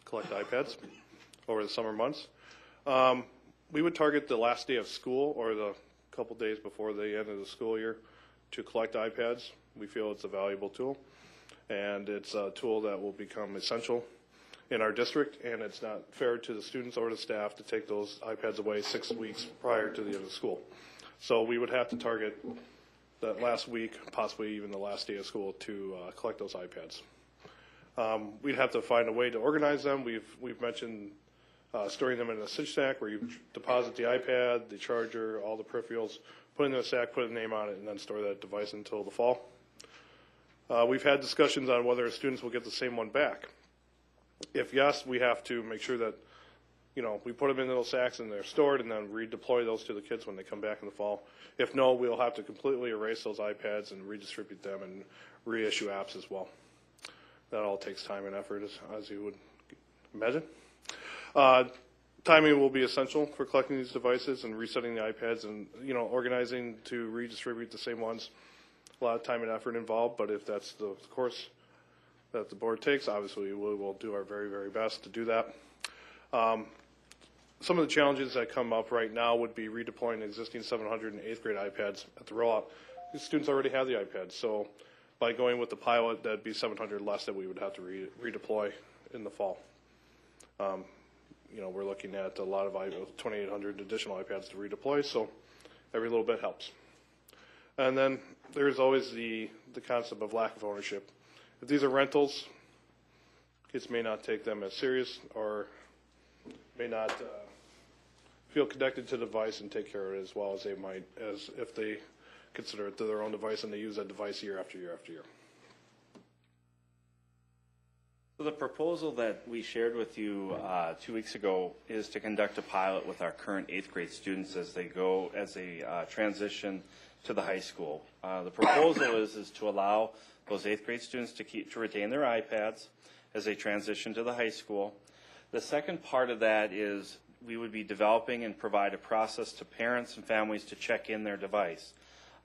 collect iPads over the summer months. We would target the last day of school or the couple days before the end of the school year to collect iPads. We feel it's a valuable tool, and it's a tool that will become essential in our district, and it's not fair to the students or the staff to take those iPads away 6 weeks prior to the end of school. So we would have to target that last week, possibly even the last day of school, to collect those iPads. We'd have to find a way to organize them. We've mentioned storing them in a cinch sack where you deposit the iPad, the charger, all the peripherals, put it in a sack, put a name on it, and then store that device until the fall. We've had discussions on whether students will get the same one back. If yes, we have to make sure that we put them in little sacks and they're stored and then redeploy those to the kids when they come back in the fall. If no, we'll have to completely erase those iPads and redistribute them and reissue apps as well. That all takes time and effort, as you would imagine. Timing will be essential for collecting these devices and resetting the iPads and, organizing to redistribute the same ones. A lot of time and effort involved, but if that's the course that the board takes, obviously we will do our very, very best to do that. Some of the challenges that come up right now would be redeploying existing 700 and 8th grade iPads at the rollout. These students already have the iPads, so by going with the pilot, that'd be 700 less that we would have to redeploy in the fall. We're looking at a lot of 2,800 additional iPads to redeploy, so every little bit helps. And then there's always the concept of lack of ownership. If these are rentals, kids may not take them as serious or may not feel connected to the device and take care of it as well as they might as if they consider it their own device and they use that device year after year after year. So the proposal that we shared with you 2 weeks ago is to conduct a pilot with our current 8th grade students as they transition to the high school. The proposal is to allow those 8th grade students to retain their iPads as they transition to the high school. The second part of that is we would be developing and provide a process to parents and families to check in their device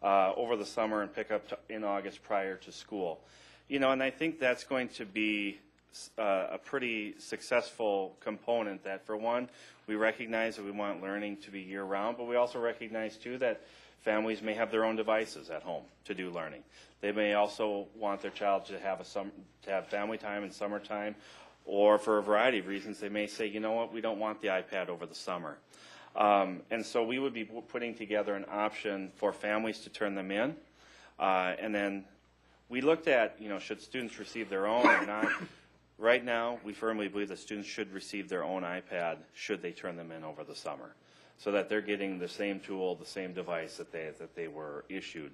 over the summer and pick up in August prior to school. You know, and I think that's going to be a pretty successful component. That, for one, we recognize that we want learning to be year-round, but we also recognize, too, that families may have their own devices at home to do learning. They may also want their child to have family time in summertime, or for a variety of reasons, they may say, you know what, we don't want the iPad over the summer. And so we would be putting together an option for families to turn them in. And then we looked at, you know, should students receive their own or not. Right now, we firmly believe that students should receive their own iPad should they turn them in over the summer, so that they're getting the same tool, the same device that they were issued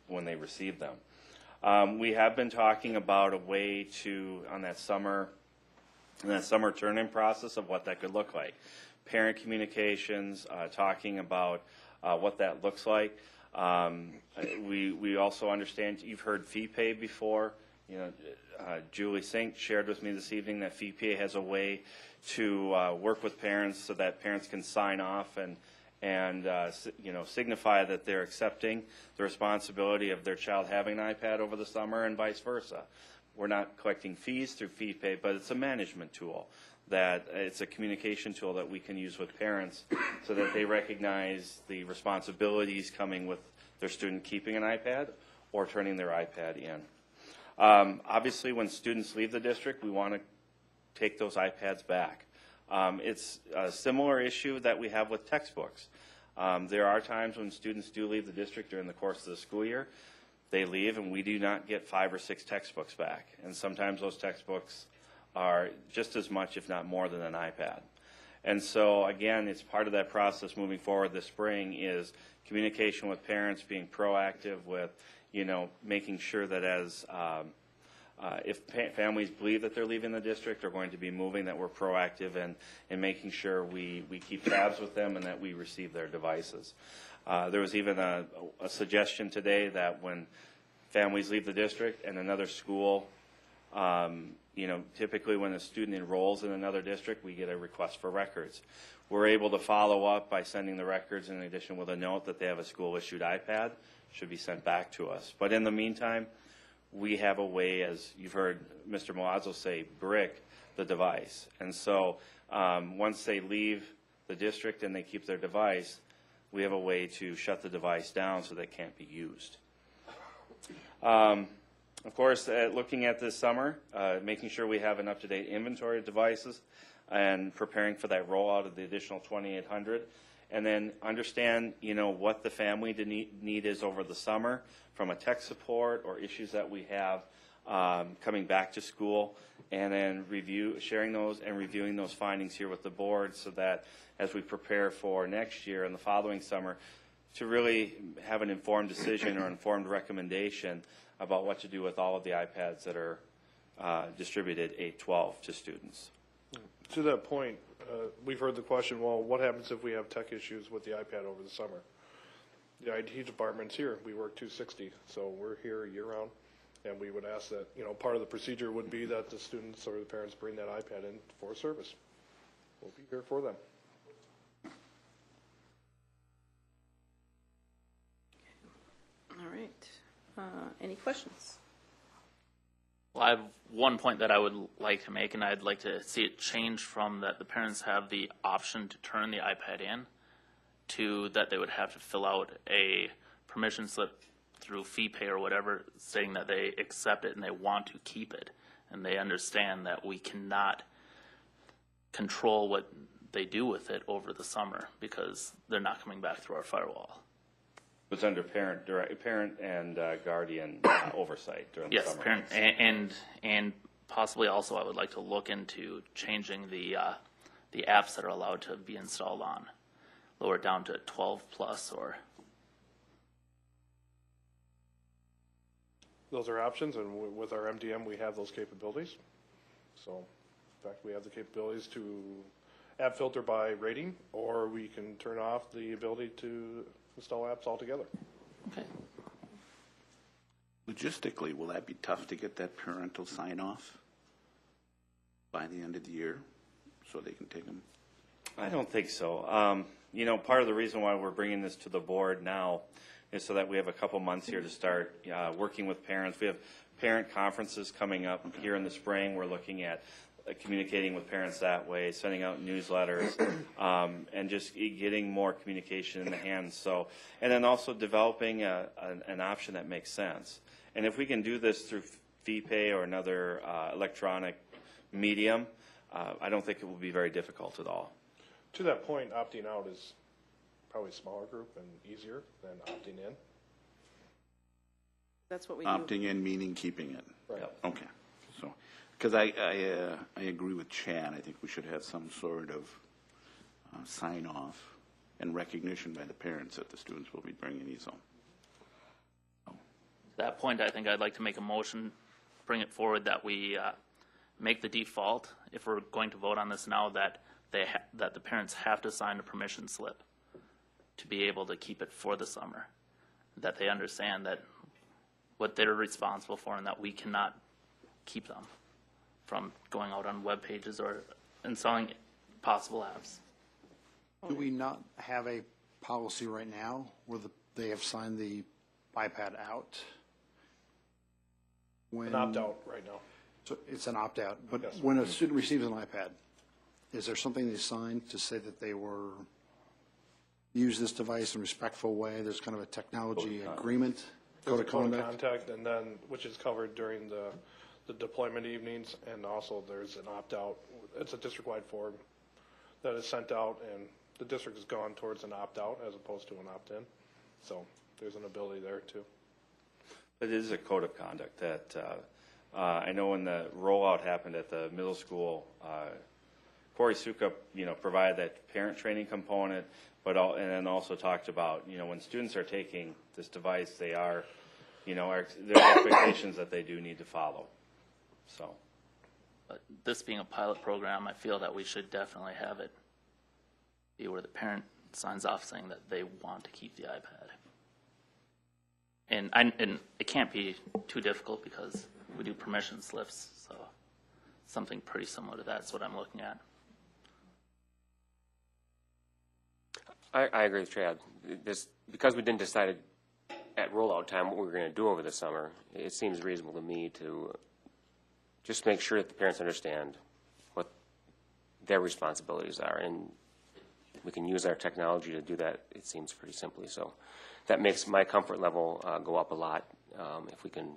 when they received them. We have been talking about a way to, on that summer turn-in process, of what that could look like. Parent communications, talking about what that looks like. We also understand, you've heard fee pay before. You know, Julie Sink shared with me this evening that fee pay has a way to work with parents so that parents can sign off and you know, signify that they're accepting the responsibility of their child having an iPad over the summer, and vice versa. We're not collecting fees through fee pay, but it's a management tool. That it's a communication tool that we can use with parents so that they recognize the responsibilities coming with their student keeping an iPad or turning their iPad in. Obviously, when students leave the district, we want to take those iPads back. It's a similar issue that we have with textbooks. There are times when students do leave the district during the course of the school year. They leave and we do not get 5 or 6 textbooks back. And sometimes those textbooks are just as much, if not more, than an iPad. And so, again, it's part of that process moving forward this spring is communication with parents, being proactive with, you know, making sure that as if families believe that they're leaving the district or going to be moving, that we're proactive in making sure we keep tabs with them and that we receive their devices. There was even a suggestion today that when families leave the district and another school, you know, typically when a student enrolls in another district, we get a request for records. We're able to follow up by sending the records in addition with a note that they have a school-issued iPad, should be sent back to us. But in the meantime, we have a way, as you've heard Mr. Milazzo say, brick the device. And so once they leave the district and they keep their device, we have a way to shut the device down so that it can't be used. Of course, looking at this summer, making sure we have an up-to-date inventory of devices and preparing for that rollout of the additional 2,800. And then understand, you know, what the family need is over the summer from a tech support or issues that we have coming back to school, and then sharing those and reviewing those findings here with the board so that as we prepare for next year and the following summer to really have an informed decision or informed recommendation about what to do with all of the iPads that are distributed 8-12 to students. To that point, we've heard the question, well, what happens if we have tech issues with the iPad over the summer? The IT department's here. We work 260, so we're here year-round, and we would ask that, you know, part of the procedure would be that the students or the parents bring that iPad in for service. We'll be here for them. All right. Any questions? Well, I have one point that I would like to make, and I'd like to see it change from that the parents have the option to turn the iPad in to that they would have to fill out a permission slip through fee pay or whatever saying that they accept it and they want to keep it. And they understand that we cannot control what they do with it over the summer because they're not coming back through our firewall. It's under parent and guardian oversight during the summer. Yes, parent and possibly also I would like to look into changing the apps that are allowed to be installed on, lower it down to 12 plus or. Those are options, and with our MDM we have those capabilities. So, in fact, we have the capabilities to app filter by rating, or we can turn off the ability to install apps altogether. Okay. Logistically, will that be tough to get that parental sign-off by the end of the year so they can take them? I don't think so. Part of the reason why we're bringing this to the board now is so that we have a couple months here to start working with parents. We have parent conferences coming up here in the spring. We're looking at communicating with parents that way, sending out newsletters, and just getting more communication in the hands. So, and then also developing an option that makes sense. And if we can do this through VPay or another electronic medium, I don't think it will be very difficult at all. To that point, opting out is probably a smaller group and easier than opting in. That's what we do. Opting in meaning keeping it. Right. Yep. Okay. So, because I agree with Chad. I think we should have some sort of sign-off and recognition by the parents that the students will be bringing these home. To that point, I think I'd like to make a motion, bring it forward that we make the default, if we're going to vote on this now, that that the parents have to sign a permission slip to be able to keep it for the summer, that they understand that what they're responsible for and that we cannot keep them from going out on web pages or installing possible apps. Do we not have a policy right now where they have signed the iPad out? An opt-out right now. So it's an opt-out, but Yes. when a student receives an iPad, is there something they signed to say that they were use this device in a respectful way? There's kind of a technology agreement, There's code a of code of conduct. contact, and then, which is covered during the deployment evenings, and also there's an opt-out. It's a district-wide form that is sent out, and the district has gone towards an opt-out as opposed to an opt-in. So there's an ability there too. But it is a code of conduct that I know when the rollout happened at the middle school, Corey Suka, provided that parent training component, and then also talked about, when students are taking this device, they are, there are expectations that they do need to follow. So, But this being a pilot program, I feel that we should definitely have it be where the parent signs off saying that they want to keep the iPad. And it can't be too difficult because we do permission slips, so something pretty similar to that's what I'm looking at. I agree with Chad. Because we didn't decide at rollout time what we were going to do over the summer, it seems reasonable to me to just make sure that the parents understand what their responsibilities are. And we can use our technology to do that, it seems pretty simply. So that makes my comfort level go up a lot if we can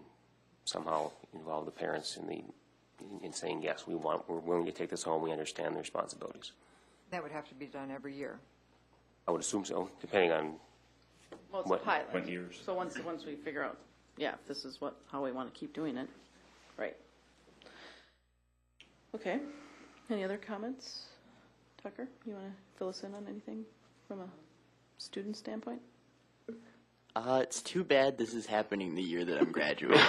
somehow involve the parents in saying, yes, we're willing to take this home, we understand the responsibilities. That would have to be done every year. I would assume so, depending on Well, it's what a pilot. what years? So once we figure out, if this is how we want to keep doing it, right. Okay. Any other comments? Tucker, you want to fill us in on anything from a student standpoint? It's too bad this is happening the year that I'm graduating.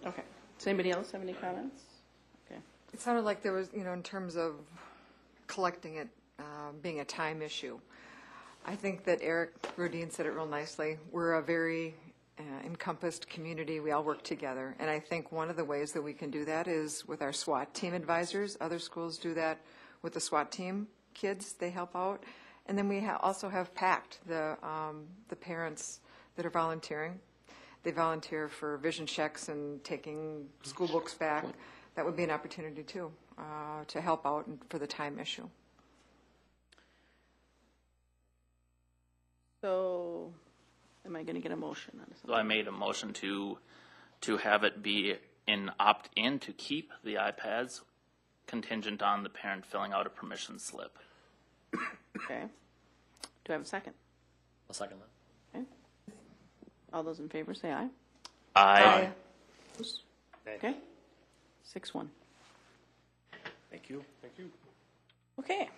Okay. Does anybody else have any comments? Okay. It sounded like there was, in terms of collecting it being a time issue. I think that Eric Roedean said it real nicely. We're a very encompassed community. We all work together. And I think one of the ways that we can do that is with our SWAT team advisors. Other schools do that with the SWAT team kids. They help out. And then we also have PACT, the parents that are volunteering. They volunteer for vision checks and taking school books back. That would be an opportunity, too, to help out for the time issue. So, am I going to get a motion on this? So I made a motion to have it be an opt-in to keep the iPads contingent on the parent filling out a permission slip. Okay. Do I have a second? I'll second that. Okay. All those in favor say aye. Aye. Okay. 6-1. Thank you. Thank you. Okay.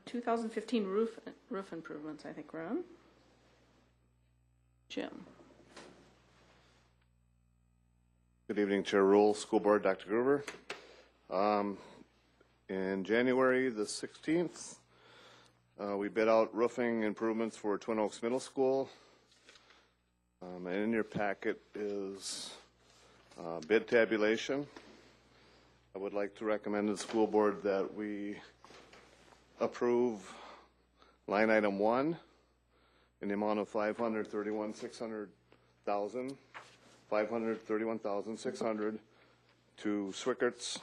2015 roof improvements, I think we're on. Jim. Good evening, Chair Rule, School Board, Dr. Gruber. In January the 16th, we bid out roofing improvements for Twin Oaks Middle School. And in your packet is bid tabulation. I would like to recommend to the school board that we approve line item 1 in the amount of $531,600 to Swickert's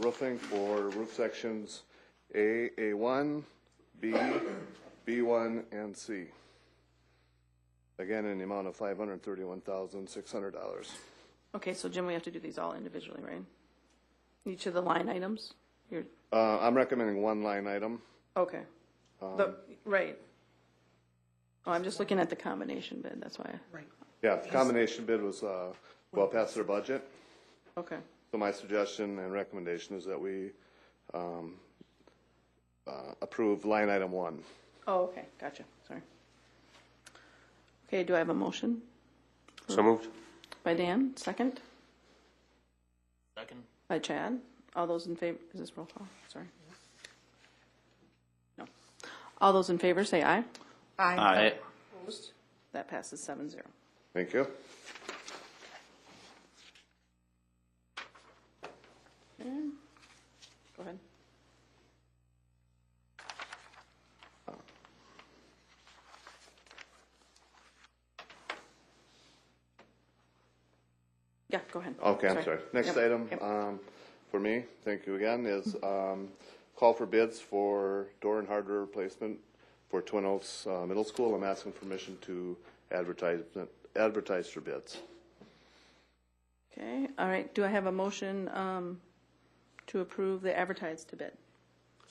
roofing for roof sections A, A1, B, B1, and C. Again, in the amount of $531,600. Okay, so Jim, we have to do these all individually, right? Each of the line items? I'm recommending one line item. Okay. Right. Oh, I'm just looking at the combination bid, that's why. Right. Yeah, the combination bid was well past their budget. Okay. So my suggestion and recommendation is that we approve line item 1. Oh, okay, gotcha, sorry. Okay, do I have a motion? So moved. By Dan, second? Second. By Chad. All those in favor, is this roll call? Sorry. No. All those in favor say aye. Aye. Opposed? That passes 7-0. Thank you. Okay. Go ahead. Yeah, go ahead. Okay, I'm sorry. Next item for me, thank you again, is call for bids for door and hardware replacement for Twin Oaks Middle School. I'm asking permission to advertise for bids. Okay, all right. Do I have a motion to approve the advertised to bid?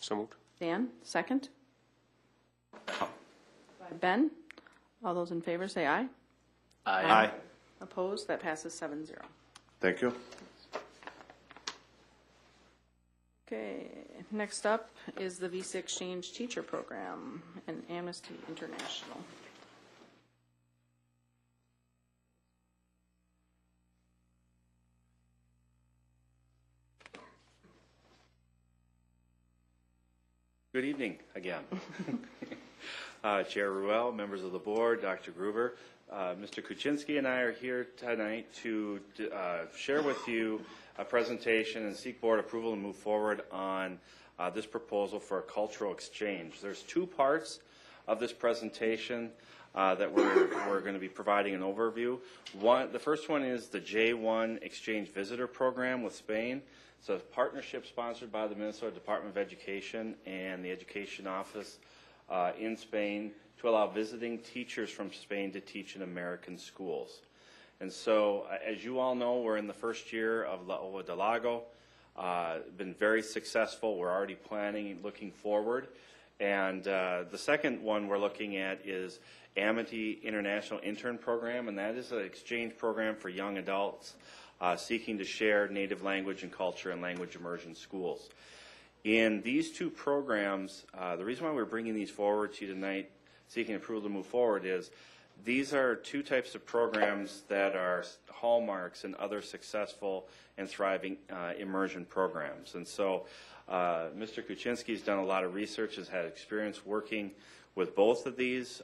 So moved. Dan, second? By Ben. All those in favor say aye. Aye. Opposed? That passes 7-0. Thank you. Okay, next up is the Visa Exchange Teacher Program and Amity International. Good evening again. Chair Ruel, members of the board, Dr. Gruber. Mr. Kuczynski and I are here tonight to share with you a presentation and seek board approval to move forward on this proposal for a cultural exchange. There's two parts of this presentation that we're going to be providing an overview. The first one is the J1 Exchange Visitor Program with Spain. It's a partnership sponsored by the Minnesota Department of Education and the Education Office in Spain to allow visiting teachers from Spain to teach in American schools. And so, as you all know, we're in the first year of La Ova del Lago. Been very successful. We're already planning and looking forward. And the second one we're looking at is Amity International Intern Program, and that is an exchange program for young adults seeking to share native language and culture in language immersion schools. In these two programs, the reason why we're bringing these forward to you tonight, seeking approval to move forward, is these are two types of programs that are hallmarks in other successful and thriving immersion programs. And so Mr. Kuczynski has done a lot of research, has had experience working with both of these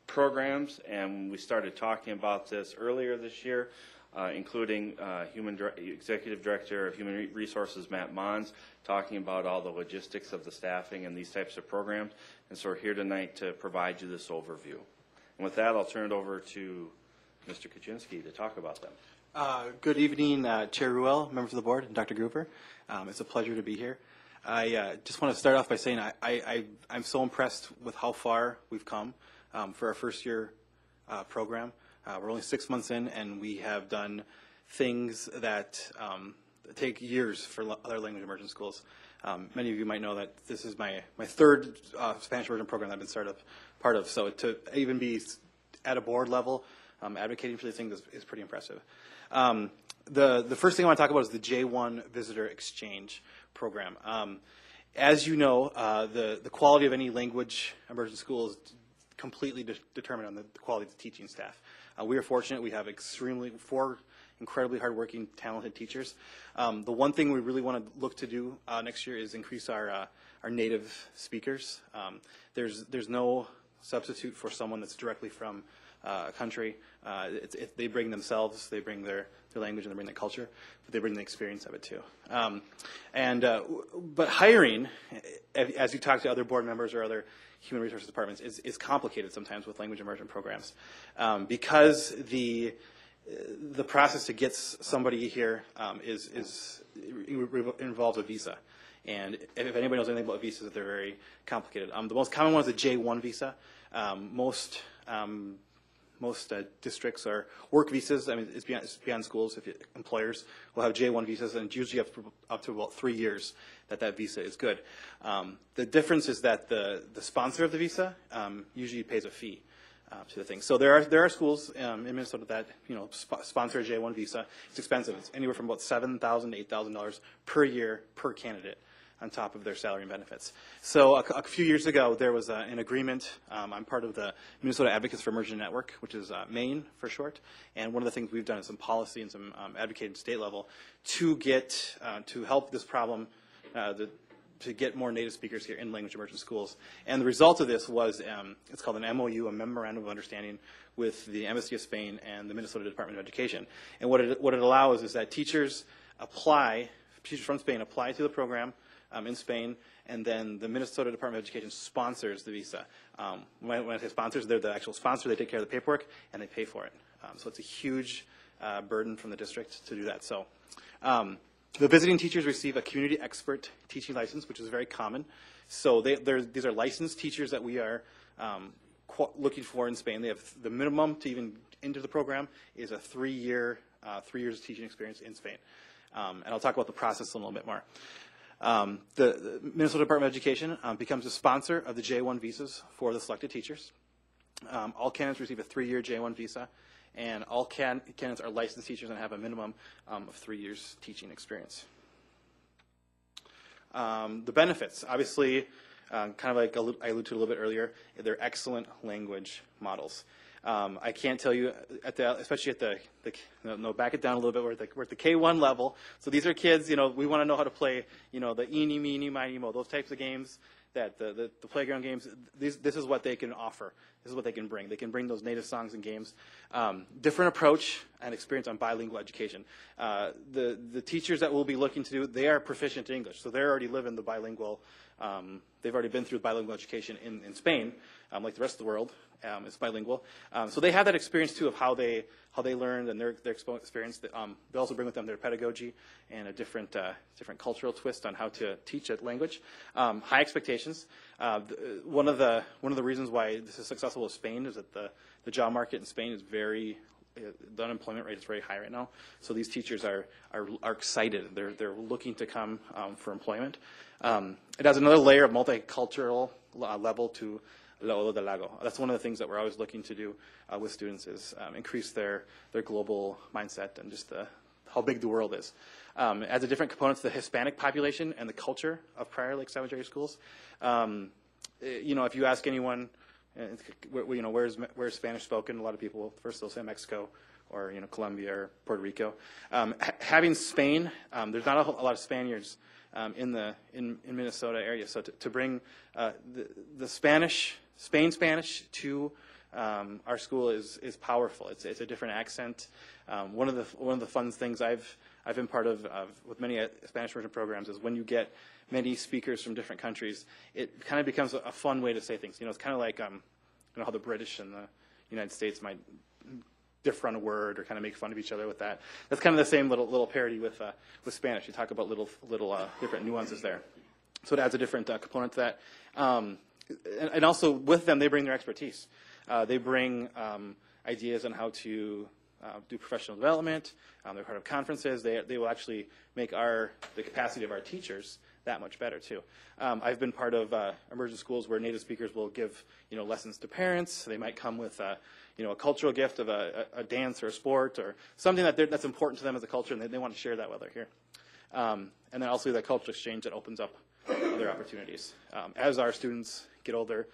programs, and we started talking about this earlier this year, including Executive Director of Human Resources, Matt Mons, talking about all the logistics of the staffing and these types of programs. And so we're here tonight to provide you this overview. And with that, I'll turn it over to Mr. Kuczynski to talk about them. Good evening, Chair Ruel, members of the board, and Dr. Gruber. It's a pleasure to be here. I just want to start off by saying I'm so impressed with how far we've come for our first year program. We're only 6 months in, and we have done things that take years for other language immersion schools. Many of you might know that this is my third Spanish immersion program that I've been part of. So to even be at a board level advocating for these things is pretty impressive. The first thing I want to talk about is the J1 Visitor Exchange Program. As you know, the quality of any language immersion school is completely determined on the quality of the teaching staff. We are fortunate. We have four incredibly hardworking, talented teachers. The one thing we really want to look to do next year is increase our native speakers. There's no substitute for someone that's directly from a country. They bring themselves, they bring their language, and they bring their culture, but they bring the experience of it too. But hiring, as you talk to other board members or other human resources departments, is complicated sometimes with language immersion programs, because the process to get somebody here involves a visa. And if anybody knows anything about visas, they're very complicated. The most common one is a J1 visa. Most districts are work visas. I mean, it's beyond schools. Employers will have J1 visas, and it's usually up to about 3 years that visa is good. The difference is that the sponsor of the visa usually pays a fee to the thing. So there are schools in Minnesota that sponsor a J1 visa. It's expensive. It's anywhere from about $7,000 to $8,000 per year per candidate, on top of their salary and benefits. So a few years ago, there was an agreement. I'm part of the Minnesota Advocates for Immersion Network, which is MAIN for short. And one of the things we've done is some policy and some advocating at state level to get to help this problem, to get more native speakers here in language immersion schools. And the result of this was it's called an MOU, a Memorandum of Understanding, with the Embassy of Spain and the Minnesota Department of Education. And what it allows is that teachers from Spain apply to the program in Spain, and then the Minnesota Department of Education sponsors the visa. When I say sponsors, they're the actual sponsor. They take care of the paperwork, and they pay for it. So it's a huge burden from the district to do that. So the visiting teachers receive a community expert teaching license, which is very common. So these are licensed teachers that we are looking for in Spain. They have the minimum to even enter the program is a 3 years of teaching experience in Spain. And I'll talk about the process a little bit more. The Minnesota Department of Education becomes a sponsor of the J1 visas for the selected teachers. All candidates receive a 3-year J1 visa, and all candidates are licensed teachers and have a minimum of 3 years teaching experience. The benefits, obviously, kind of like I alluded to a little bit earlier, they're excellent language models. I can't tell you, especially at back it down a little bit, we're at the K1 level. So these are kids, we want to know how to play, the eeny, meeny, miny, mo, those types of games, that the playground games. This is what they can offer. This is what they can bring. They can bring those native songs and games. Different approach and experience on bilingual education. The teachers that we'll be looking to do, they are proficient in English, so they already live in the bilingual. They've already been through bilingual education in Spain, like the rest of the world. It's bilingual, so they have that experience too of how they learned and their experience. They also bring with them their pedagogy and a different cultural twist on how to teach a language. High expectations. One of the reasons why this is successful with Spain is that the job market in Spain is the unemployment rate is very high right now. So these teachers are excited. They're looking to come for employment. It has another layer of multicultural level to Lo del Lago. That's one of the things that we're always looking to do with students is increase their global mindset and just how big the world is. It adds a different component to the Hispanic population and the culture of Prior Lake Cemetery schools. If you ask anyone, where's Spanish spoken, a lot of people first they'll say Mexico or Colombia or Puerto Rico. Having Spain, there's not a lot of Spaniards in Minnesota area, so to bring the Spain Spanish to our school is powerful. It's a different accent. One of the fun things I've been part of with many Spanish immersion programs is when you get many speakers from different countries, it kind of becomes a fun way to say things. It's kind of like how the British and the United States might differ on a word or kind of make fun of each other with that. That's kind of the same little parody with Spanish. You talk about little different nuances there. So it adds a different component to that. And also with them, they bring their expertise. They bring ideas on how to do professional development. They're part of conferences. They will actually make the capacity of our teachers that much better too. I've been part of immersion schools where native speakers will give lessons to parents. They might come with a cultural gift of a dance or a sport or something that's important to them as a culture, and they want to share that while they're here. And then also that cultural exchange that opens up other opportunities. As our students get older,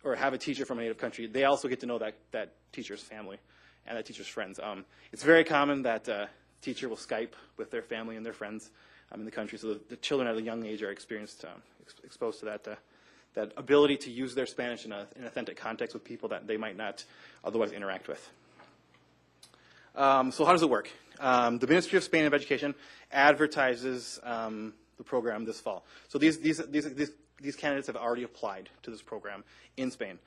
or have a teacher from a native country, they also get to know that teacher's family and that teacher's friends. It's very common that a teacher will Skype with their family and their friends in the country, so the children at a young age are exposed to that ability to use their Spanish in an authentic context with people that they might not otherwise interact with. So how does it work? The Ministry of Spain of Education advertises the program this fall. So these candidates have already applied to this program in Spain.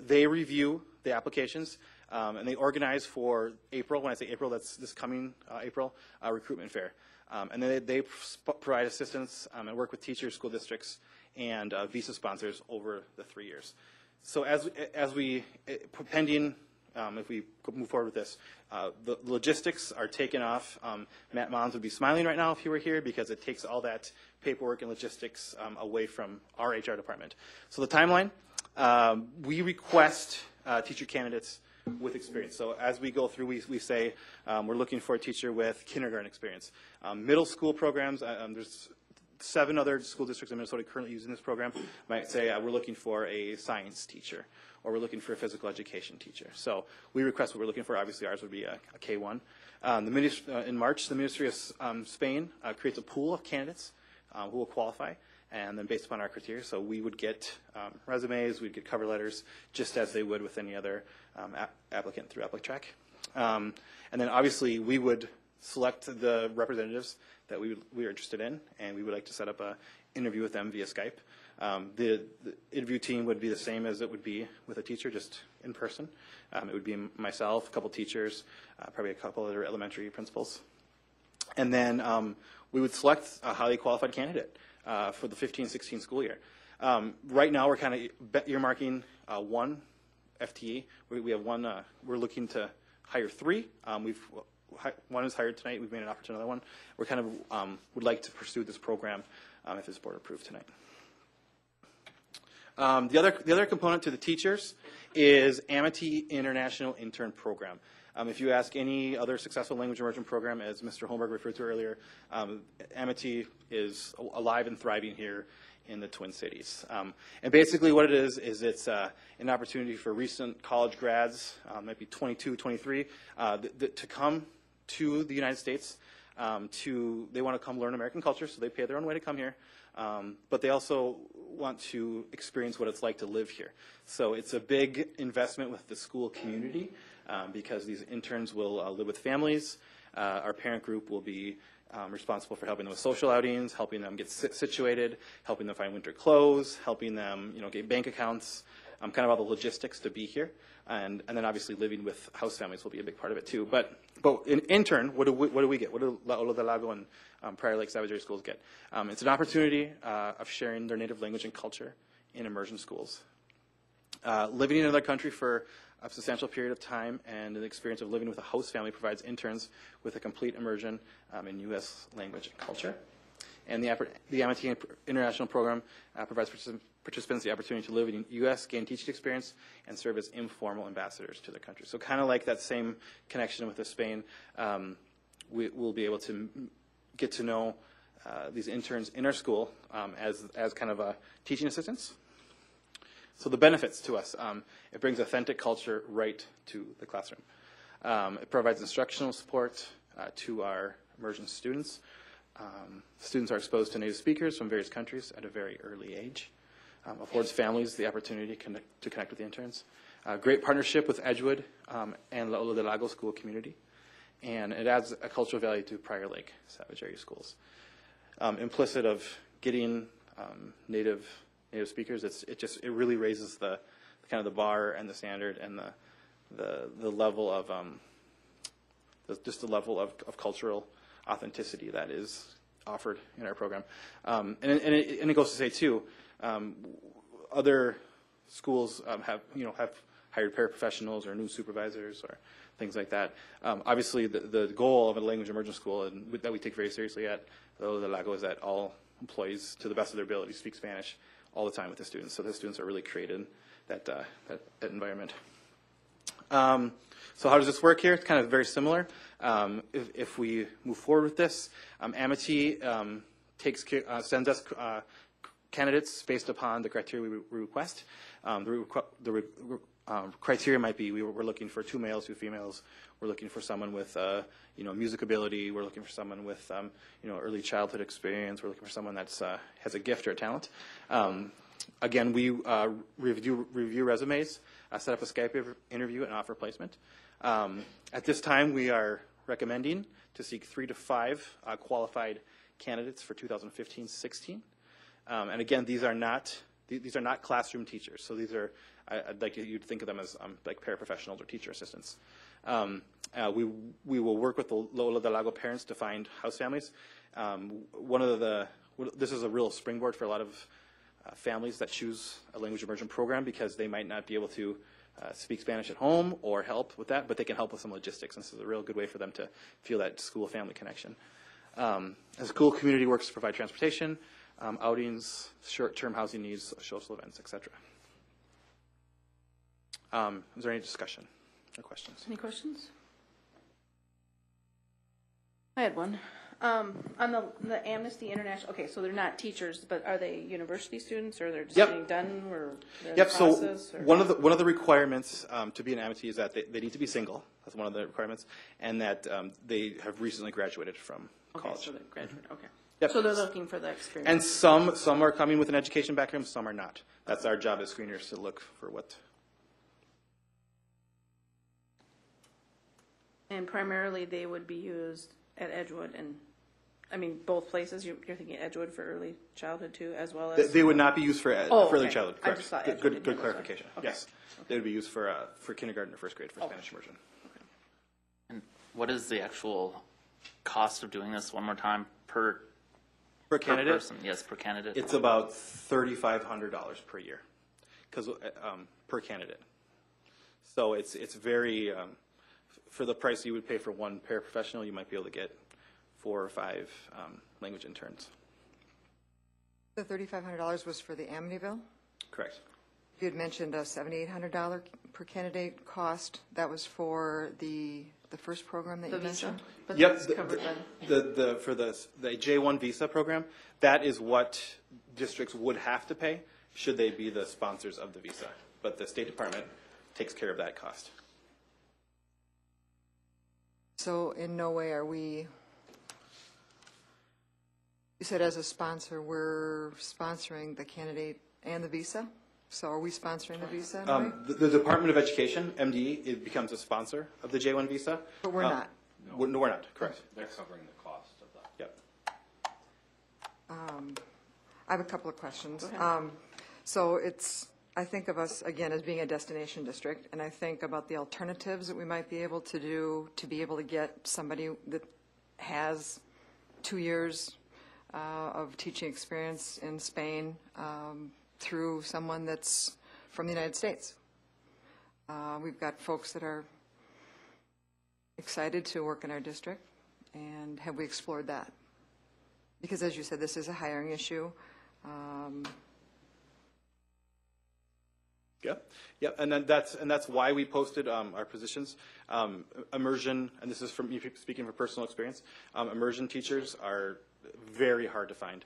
They review the applications, and they organize for April. When I say April, that's this coming April, recruitment fair. And then they provide assistance and work with teachers, school districts, and visa sponsors over the 3 years. So pending, if we move forward with this, the logistics are taken off. Matt Mons would be smiling right now if he were here, because it takes all that paperwork and logistics away from our HR department. So the timeline, we request teacher candidates with experience. So as we go through, we say we're looking for a teacher with kindergarten experience. Middle school programs, there's 7 other school districts in Minnesota currently using this program. Might say we're looking for a science teacher, or we're looking for a physical education teacher. So we request what we're looking for. Obviously, ours would be a K-1. In March, the Ministry of Spain creates a pool of candidates who will qualify, and then based upon our criteria, so we would get resumes, we'd get cover letters, just as they would with any other applicant through ApplicTrack. And then obviously we would select the representatives that we are interested in, and we would like to set up an interview with them via Skype. The interview team would be the same as it would be with a teacher, just in person. It would be myself, a couple teachers, probably a couple other elementary principals. And then we would select a highly qualified candidate for the 15-16 school year. Right now we're kind of earmarking 1 FTE. We have 1, we're looking to hire 3. 1 is hired tonight. We've made an offer to another one. We're kind of would like to pursue this program if this board approved tonight. The other component to the teachers is Amity International Intern Program. If you ask any other successful language immersion program, as Mr. Holmberg referred to earlier, Amity is alive and thriving here in the Twin Cities. And basically what it is it's an opportunity for recent college grads, might be 22, 23, to come to the United States. They want to come learn American culture, so they pay their own way to come here. But they also want to experience what it's like to live here. So it's a big investment with the school community because these interns will live with families. Our parent group will be responsible for helping them with social outings, helping them get situated, helping them find winter clothes, helping them get bank accounts, kind of all the logistics to be here. And then obviously living with house families will be a big part of it too. But in intern, what do we get? What do Olo del Lago and Prior Lake Savage Area schools get? It's an opportunity of sharing their native language and culture in immersion schools. Living in another country for a substantial period of time and an experience of living with a host family provides interns with a complete immersion in U.S. language and culture. And the Amity International Program provides participants the opportunity to live in the U.S., gain teaching experience, and serve as informal ambassadors to the country. So kind of like that same connection with Spain, we'll be able to get to know these interns in our school as kind of teaching assistants. So the benefits to us, it brings authentic culture right to the classroom. It provides instructional support to our immersion students. Students are exposed to native speakers from various countries at a very early age. Affords families the opportunity to connect with the interns. Great partnership with Edgewood and La Ola del Lago school community. And it adds a cultural value to Prior Lake Savage Area schools. Implicit of getting native speakers, it really raises the kind of the bar and the standard and the level of just the level of cultural authenticity that is offered in our program. And it goes to say too, other schools have hired paraprofessionals or new supervisors or things like that. Obviously, the goal of a language immersion school, and that we take very seriously at Ola del Lago, is that all employees, to the best of their ability, speak Spanish all the time with the students. So the students are really created that environment. So how does this work here? It's kind of very similar. If we move forward with this, Amity sends us candidates based upon the criteria we request. Criteria might be we're looking for 2 males, 2 females. We're looking for someone with music ability. We're looking for someone with early childhood experience. We're looking for someone that's has a gift or a talent. Again, we review resumes, set up a Skype interview, and offer placement. At this time, we are recommending to seek 3 to 5 qualified candidates for 2015-16. And again, these are not classroom teachers. So these are, I'd like you to think of them as like paraprofessionals or teacher assistants. We will work with the Lola del Lago parents to find house families. This is a real springboard for a lot of families that choose a language immersion program because they might not be able to speak Spanish at home or help with that, but they can help with some logistics. And this is a real good way for them to feel that school-family connection. As a school community works to provide transportation, outings, short-term housing needs, social events, etc. Is there any discussion or questions? Any questions? I had one. On the Amnesty International, okay, so they're not teachers, but are they university students, or they're just getting done, or they're in the process? So one of the requirements to be an Amity is that they need to be single. That's one of the requirements, and that they have recently graduated from college. So they graduated. Okay. Yep. So they're looking for the experience. And some are coming with an education background, some are not. That's our job as screeners to look for what. And primarily, they would be used at Edgewood, and I mean both places. You're thinking Edgewood for early childhood too, as well as. They would not be used for early childhood. Correct. I just thought good clarification. Okay. Yes, they would be used for kindergarten or first grade for Spanish immersion. Okay. And what is the actual cost of doing this one more time per candidate? Person? Yes, per candidate. It's about $3,500 per year, because per candidate. So it's very for the price you would pay for one paraprofessional, you might be able to get 4 or 5 language interns. The $3,500 was for the Amityville? Correct. You had mentioned a $7,800 per candidate cost. That was for the first program that you mentioned? But yep. that's covered by For the J1 visa program, that is what districts would have to pay should they be the sponsors of the visa. But the State Department takes care of that cost. So in no way are we, you said as a sponsor, we're sponsoring the candidate and the visa? So are we sponsoring the visa in a way? The Department of Education, MDE, it becomes a sponsor of the J1 visa. But we're not? No, we're not, correct. They're covering the cost of that. Yep. I have a couple of questions. So I think of us, again, as being a destination district, and I think about the alternatives that we might be able to do to be able to get somebody that has 2 years of teaching experience in Spain through someone that's from the United States. We've got folks that are excited to work in our district, and have we explored that? Because as you said, this is a hiring issue. Yep, and then that's why we posted our positions. Immersion, and this is from me speaking from personal experience. Immersion teachers are very hard to find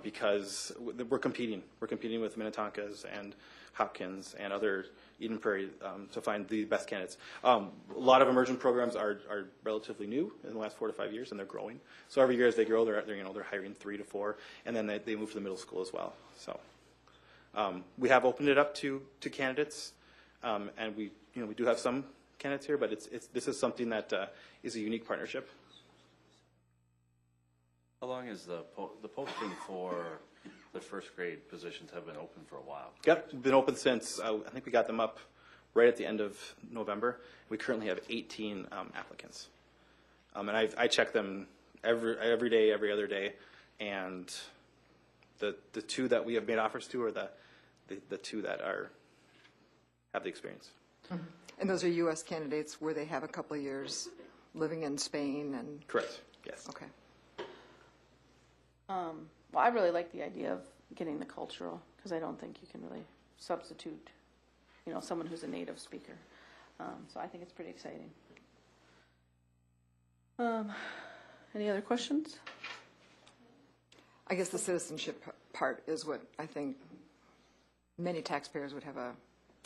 because we're competing. We're competing with Minnetonka's and Hopkins and other Eden Prairie to find the best candidates. A lot of immersion programs are relatively new in the last 4 to 5 years, and they're growing. So every year as they grow, they're hiring 3 to 4, and then they move to the middle school as well. So. We have opened it up to candidates, and we do have some candidates here, but this is something that is a unique partnership. How long is the posting for the first grade positions have been open for a while? Yep, been open since I think we got them up right at the end of November. We currently have 18 applicants, and I check them every day, every other day, and the 2 that we have made offers to are the 2 that have the experience. Mm-hmm. And those are U.S. candidates where they have a couple of years living in Spain and. Correct. Yes. Okay. Well, I really like the idea of getting the cultural, because I don't think you can really substitute, someone who's a native speaker. So I think it's pretty exciting. Any other questions? I guess the citizenship part is what I think many taxpayers would have a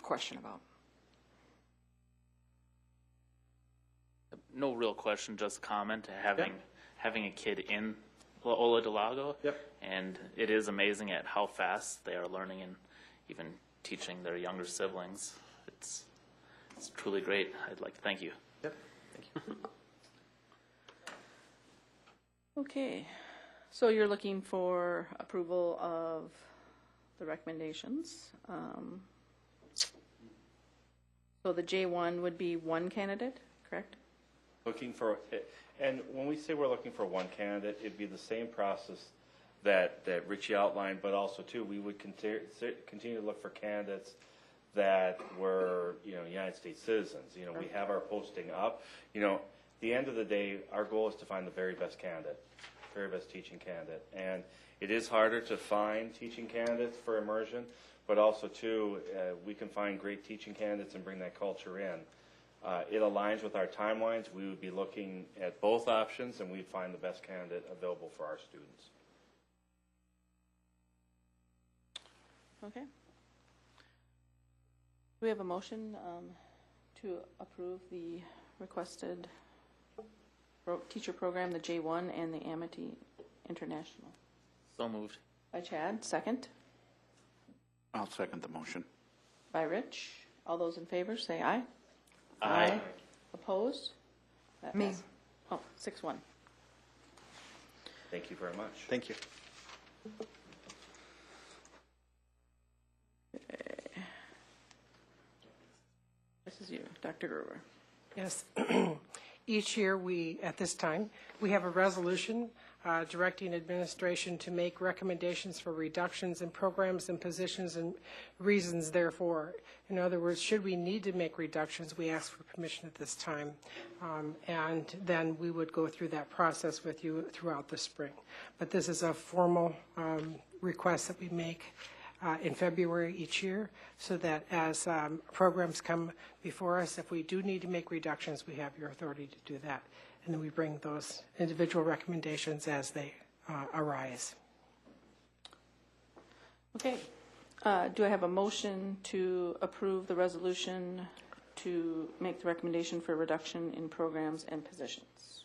question about. No real question, just comment. Having a kid in Ola del Lago, and it is amazing at how fast they are learning and even teaching their younger siblings. It's truly great. I'd like to thank you. Yep. Thank you. Okay, so you're looking for approval of the recommendations. So the J1 would be one candidate, correct? Looking for, and when we say we're looking for one candidate, it'd be the same process that Richie outlined, but also too, we would continue to look for candidates that were, United States citizens. We have our posting up. The end of the day, our goal is to find the very best candidate, very best teaching candidate. And it is harder to find teaching candidates for immersion, but also too, we can find great teaching candidates and bring that culture in. It aligns with our timelines. We would be looking at both options, and we'd find the best candidate available for our students. Okay. We have a motion to approve the requested teacher program, the J1 and the Amity International. So moved. By Chad, second. I'll second the motion. By Rich. All those in favor say aye. Aye. Opposed? Me. Oh, 6-1. Thank you very much. Thank you. This is you, Dr. Gruber. Yes. Each year, at this time, we have a resolution directing administration to make recommendations for reductions in programs and positions and reasons therefore. In other words, should we need to make reductions, we ask for permission at this time. And then we would go through that process with you throughout the spring. But this is a formal request that we make in February each year, so that as programs come before us, if we do need to make reductions, we have your authority to do that. And then we bring those individual recommendations as they arise. Okay. Do I have a motion to approve the resolution to make the recommendation for reduction in programs and positions?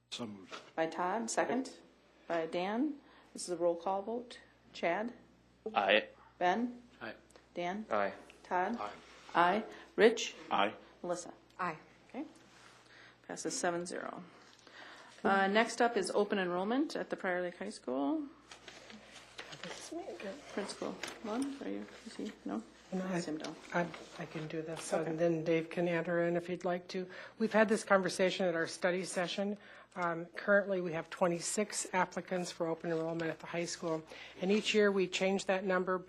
So moved. By Todd, second. By Dan. This is a roll call vote. Chad? Aye. Ben? Aye. Dan? Aye. Todd? Aye. Aye. Rich? Aye. Melissa? Aye. Okay. Passes 7-0. Next up is open enrollment at the Prior Lake High School. Principal Lund, are you, is he, no? No, Pass him down. I can do this, and then Dave can enter in if he'd like to. We've had this conversation at our study session. Currently, we have 26 applicants for open enrollment at the high school, and each year we change that number,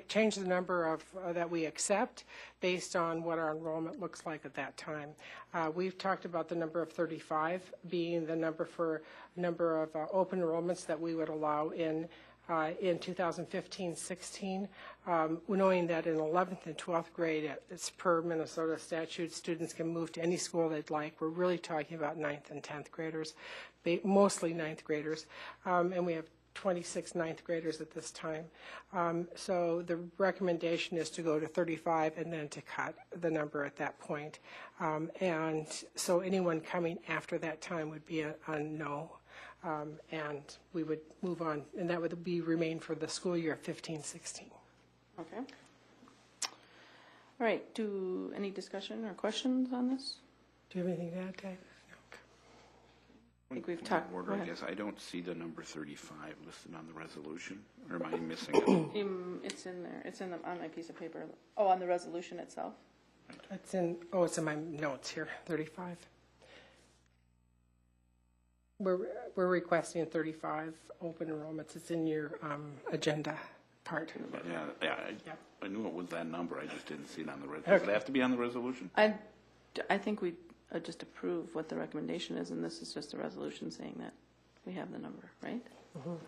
change the number of that we accept based on what our enrollment looks like at that time. We've talked about the number of 35 being the number of open enrollments that we would allow in 2015-16, knowing that in 11th and 12th grade, it's per Minnesota statute, students can move to any school they'd like. We're really talking about 9th and 10th graders, mostly 9th graders, and we have 26 ninth graders at this time. So the recommendation is to go to 35 and then to cut the number at that point. And so anyone coming after that time would be a no. And we would move on, and that would remain for the school year 15-16. Okay. All right, any discussion or questions on this? Do you have anything to add, Dave? I think we've talked. Order, I guess I don't see the number 35 listed on the resolution, or am I missing it? It's in there. It's on my piece of paper. Oh, on the resolution itself? It's in my notes here, 35. We're requesting 35 open enrollments. It's in your agenda part. I knew it was that number. I just didn't see it on the resolution. Does it have to be on the resolution? I think we just approve what the recommendation is, and this is just a resolution saying that we have the number, right? Mm-hmm.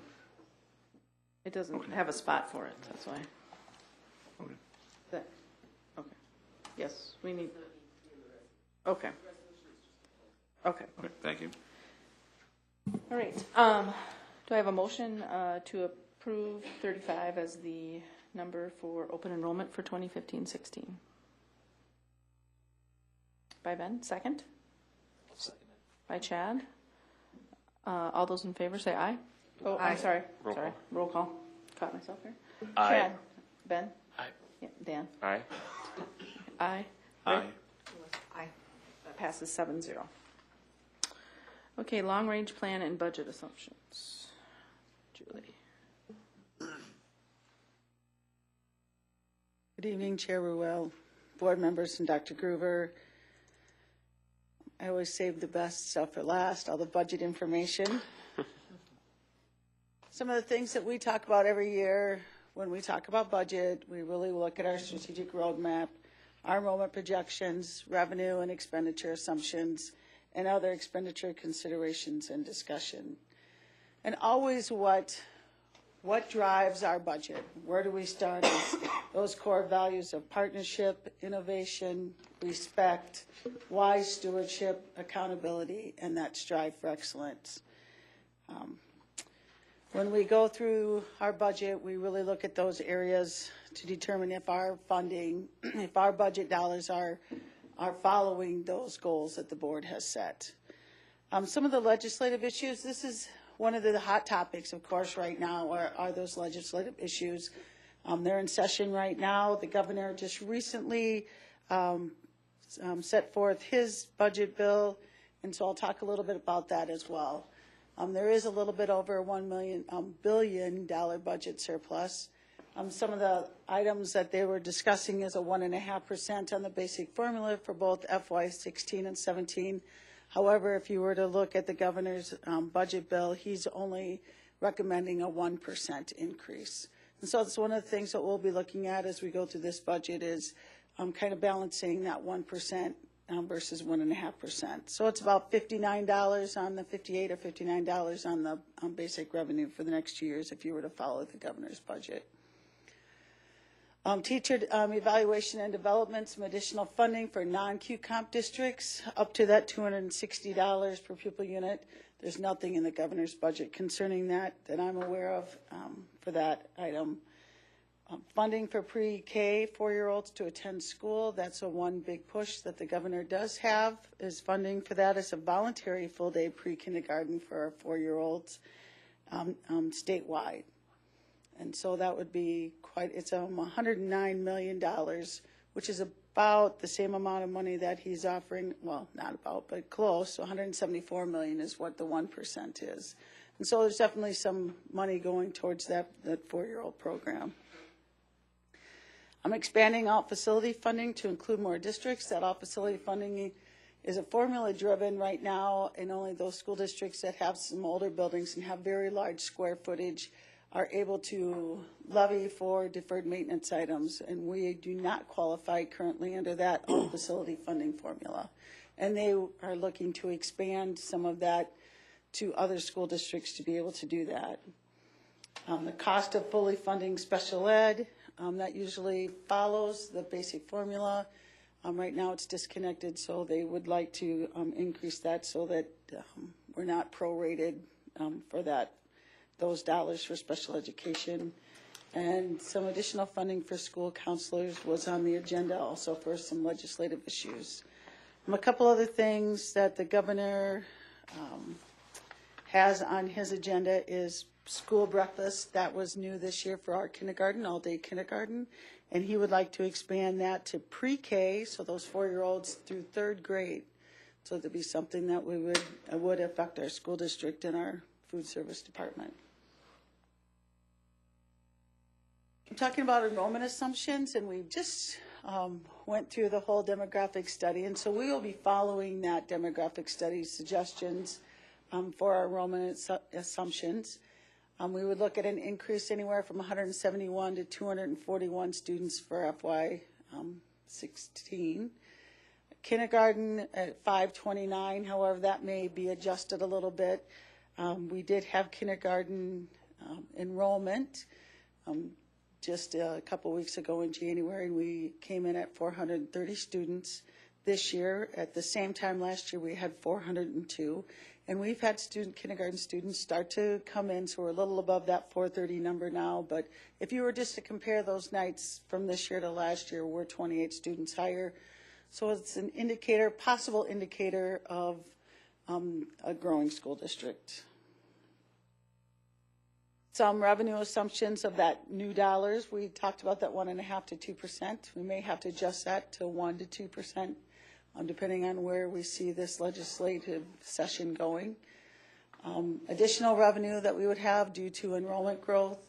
It doesn't have a spot for it, that's why. Okay. Okay. Yes, we need. Okay. Okay. Okay, thank you. All right. Do I have a motion to approve 35 as the number for open enrollment for 2015-16? By Ben, second? By Chad. All those in favor say aye. Oh, Aye. I'm sorry. Roll Sorry. call. Roll call. Caught myself here. Aye. Chad. Ben. Aye. Yeah, Dan. Aye. Aye. Aye. Aye. That passes 7-0. Okay, long-range plan and budget assumptions. Julie. Good evening, Chair Ruel, board members, and Dr. Gruber. I always save the best stuff for last, all the budget information. Some of the things that we talk about every year when we talk about budget, we really look at our strategic roadmap, our enrollment projections, revenue and expenditure assumptions, and other expenditure considerations and discussion. And always what drives our budget? Where do we start? Those core values of partnership, innovation, respect, wise stewardship, accountability, and that strive for excellence. When we go through our budget, we really look at those areas to determine if our funding, if our budget dollars are following those goals that the board has set. Some of the legislative issues, this is one of the hot topics, of course, right now are those legislative issues. They're in session right now. The governor just recently set forth his budget bill, and so I'll talk a little bit about that as well. There is a little bit over $1 billion budget surplus. Some of the items that they were discussing is a 1.5% on the basic formula for both FY16 and 17. However, if you were to look at the governor's budget bill, he's only recommending a 1% increase. And so it's one of the things that we'll be looking at as we go through this budget is kind of balancing that 1% versus 1.5%. So it's about $59 on the 58 or $59 on the basic revenue for the next 2 years if you were to follow the governor's budget. Teacher evaluation and development, some additional funding for non-QComp districts up to that $260 per pupil unit. There's nothing in the governor's budget concerning that I'm aware of for that item. Funding for pre-K 4-year-olds to attend school. That's a one big push that the governor does have is funding for that as a voluntary full-day pre-kindergarten for our 4-year-olds statewide. And so that would be it's $109 million, which is about the same amount of money that he's offering, well, not about, but close. So $174 million is what the 1% is. And so there's definitely some money going towards that 4-year-old program. I'm expanding out facility funding to include more districts. That all facility funding is a formula driven right now, and only those school districts that have some older buildings and have very large square footage are able to levy for deferred maintenance items, and we do not qualify currently under that facility funding formula. And they are looking to expand some of that to other school districts to be able to do that. The cost of fully funding special ed, that usually follows the basic formula. Right now it's disconnected, so they would like to increase that so that we're not prorated for those dollars for special education. And some additional funding for school counselors was on the agenda also for some legislative issues. A couple other things that the governor has on his agenda is school breakfast. That was new this year for our kindergarten, all-day kindergarten. And he would like to expand that to pre-K, so those 4-year-olds through 3rd grade. So that'd be something that would affect our school district and our food service department. I'm talking about enrollment assumptions, and we just went through the whole demographic study, and so we will be following that demographic study suggestions for our enrollment assumptions. We would look at an increase anywhere from 171 to 241 students for FY16. Kindergarten at 529, however, that may be adjusted a little bit. We did have kindergarten enrollment just a couple weeks ago in January, and we came in at 430 students this year. At the same time last year, we had 402. And we've had kindergarten students start to come in, so we're a little above that 430 number now. But if you were just to compare those nights from this year to last year, we're 28 students higher. So it's an indicator, possible indicator of a growing school district. Some revenue assumptions of that new dollars. We talked about that 1.5% to 2%. We may have to adjust that to 1% to 2%. Depending on where we see this legislative session going. Additional revenue that we would have due to enrollment growth,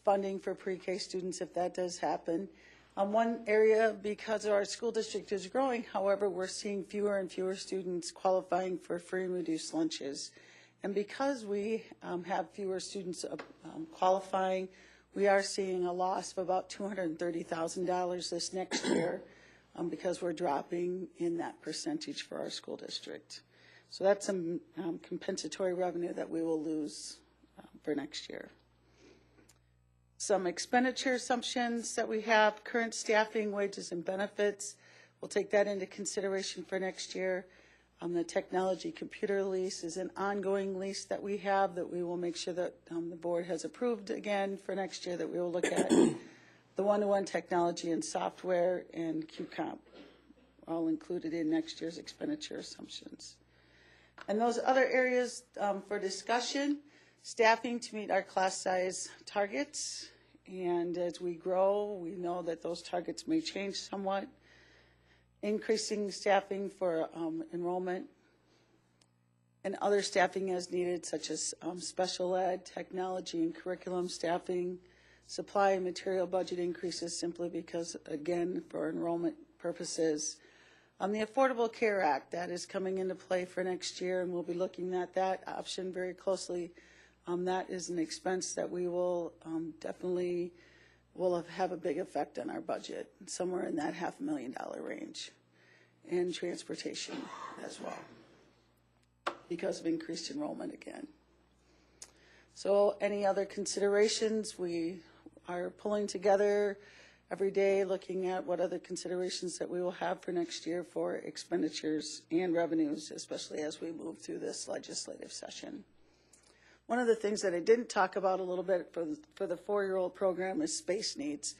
funding for pre-K students if that does happen. One area, because our school district is growing, however, we're seeing fewer and fewer students qualifying for free and reduced lunches. And because we have fewer students qualifying, we are seeing a loss of about $230,000 this next year. Because we're dropping in that percentage for our school district. So that's some compensatory revenue that we will lose for next year. Some expenditure assumptions that we have, current staffing, wages, and benefits. We'll take that into consideration for next year. The technology computer lease is an ongoing lease that we have that we will make sure that the board has approved again for next year that we will look at. The one-to-one technology and software and QComp, all included in next year's expenditure assumptions. And those other areas for discussion, staffing to meet our class size targets. And as we grow, we know that those targets may change somewhat. Increasing staffing for enrollment and other staffing as needed, such as special ed, technology and curriculum staffing, supply and material budget increases simply because, again, for enrollment purposes. The Affordable Care Act, that is coming into play for next year, and we'll be looking at that option very closely. That is an expense that we will definitely will have a big effect on our budget, somewhere in that $500,000 range, and transportation as well, because of increased enrollment again. So any other considerations? We are pulling together every day, looking at what other considerations that we will have for next year for expenditures and revenues, especially as we move through this legislative session. One of the things that I didn't talk about a little bit for the 4-year-old program is space needs.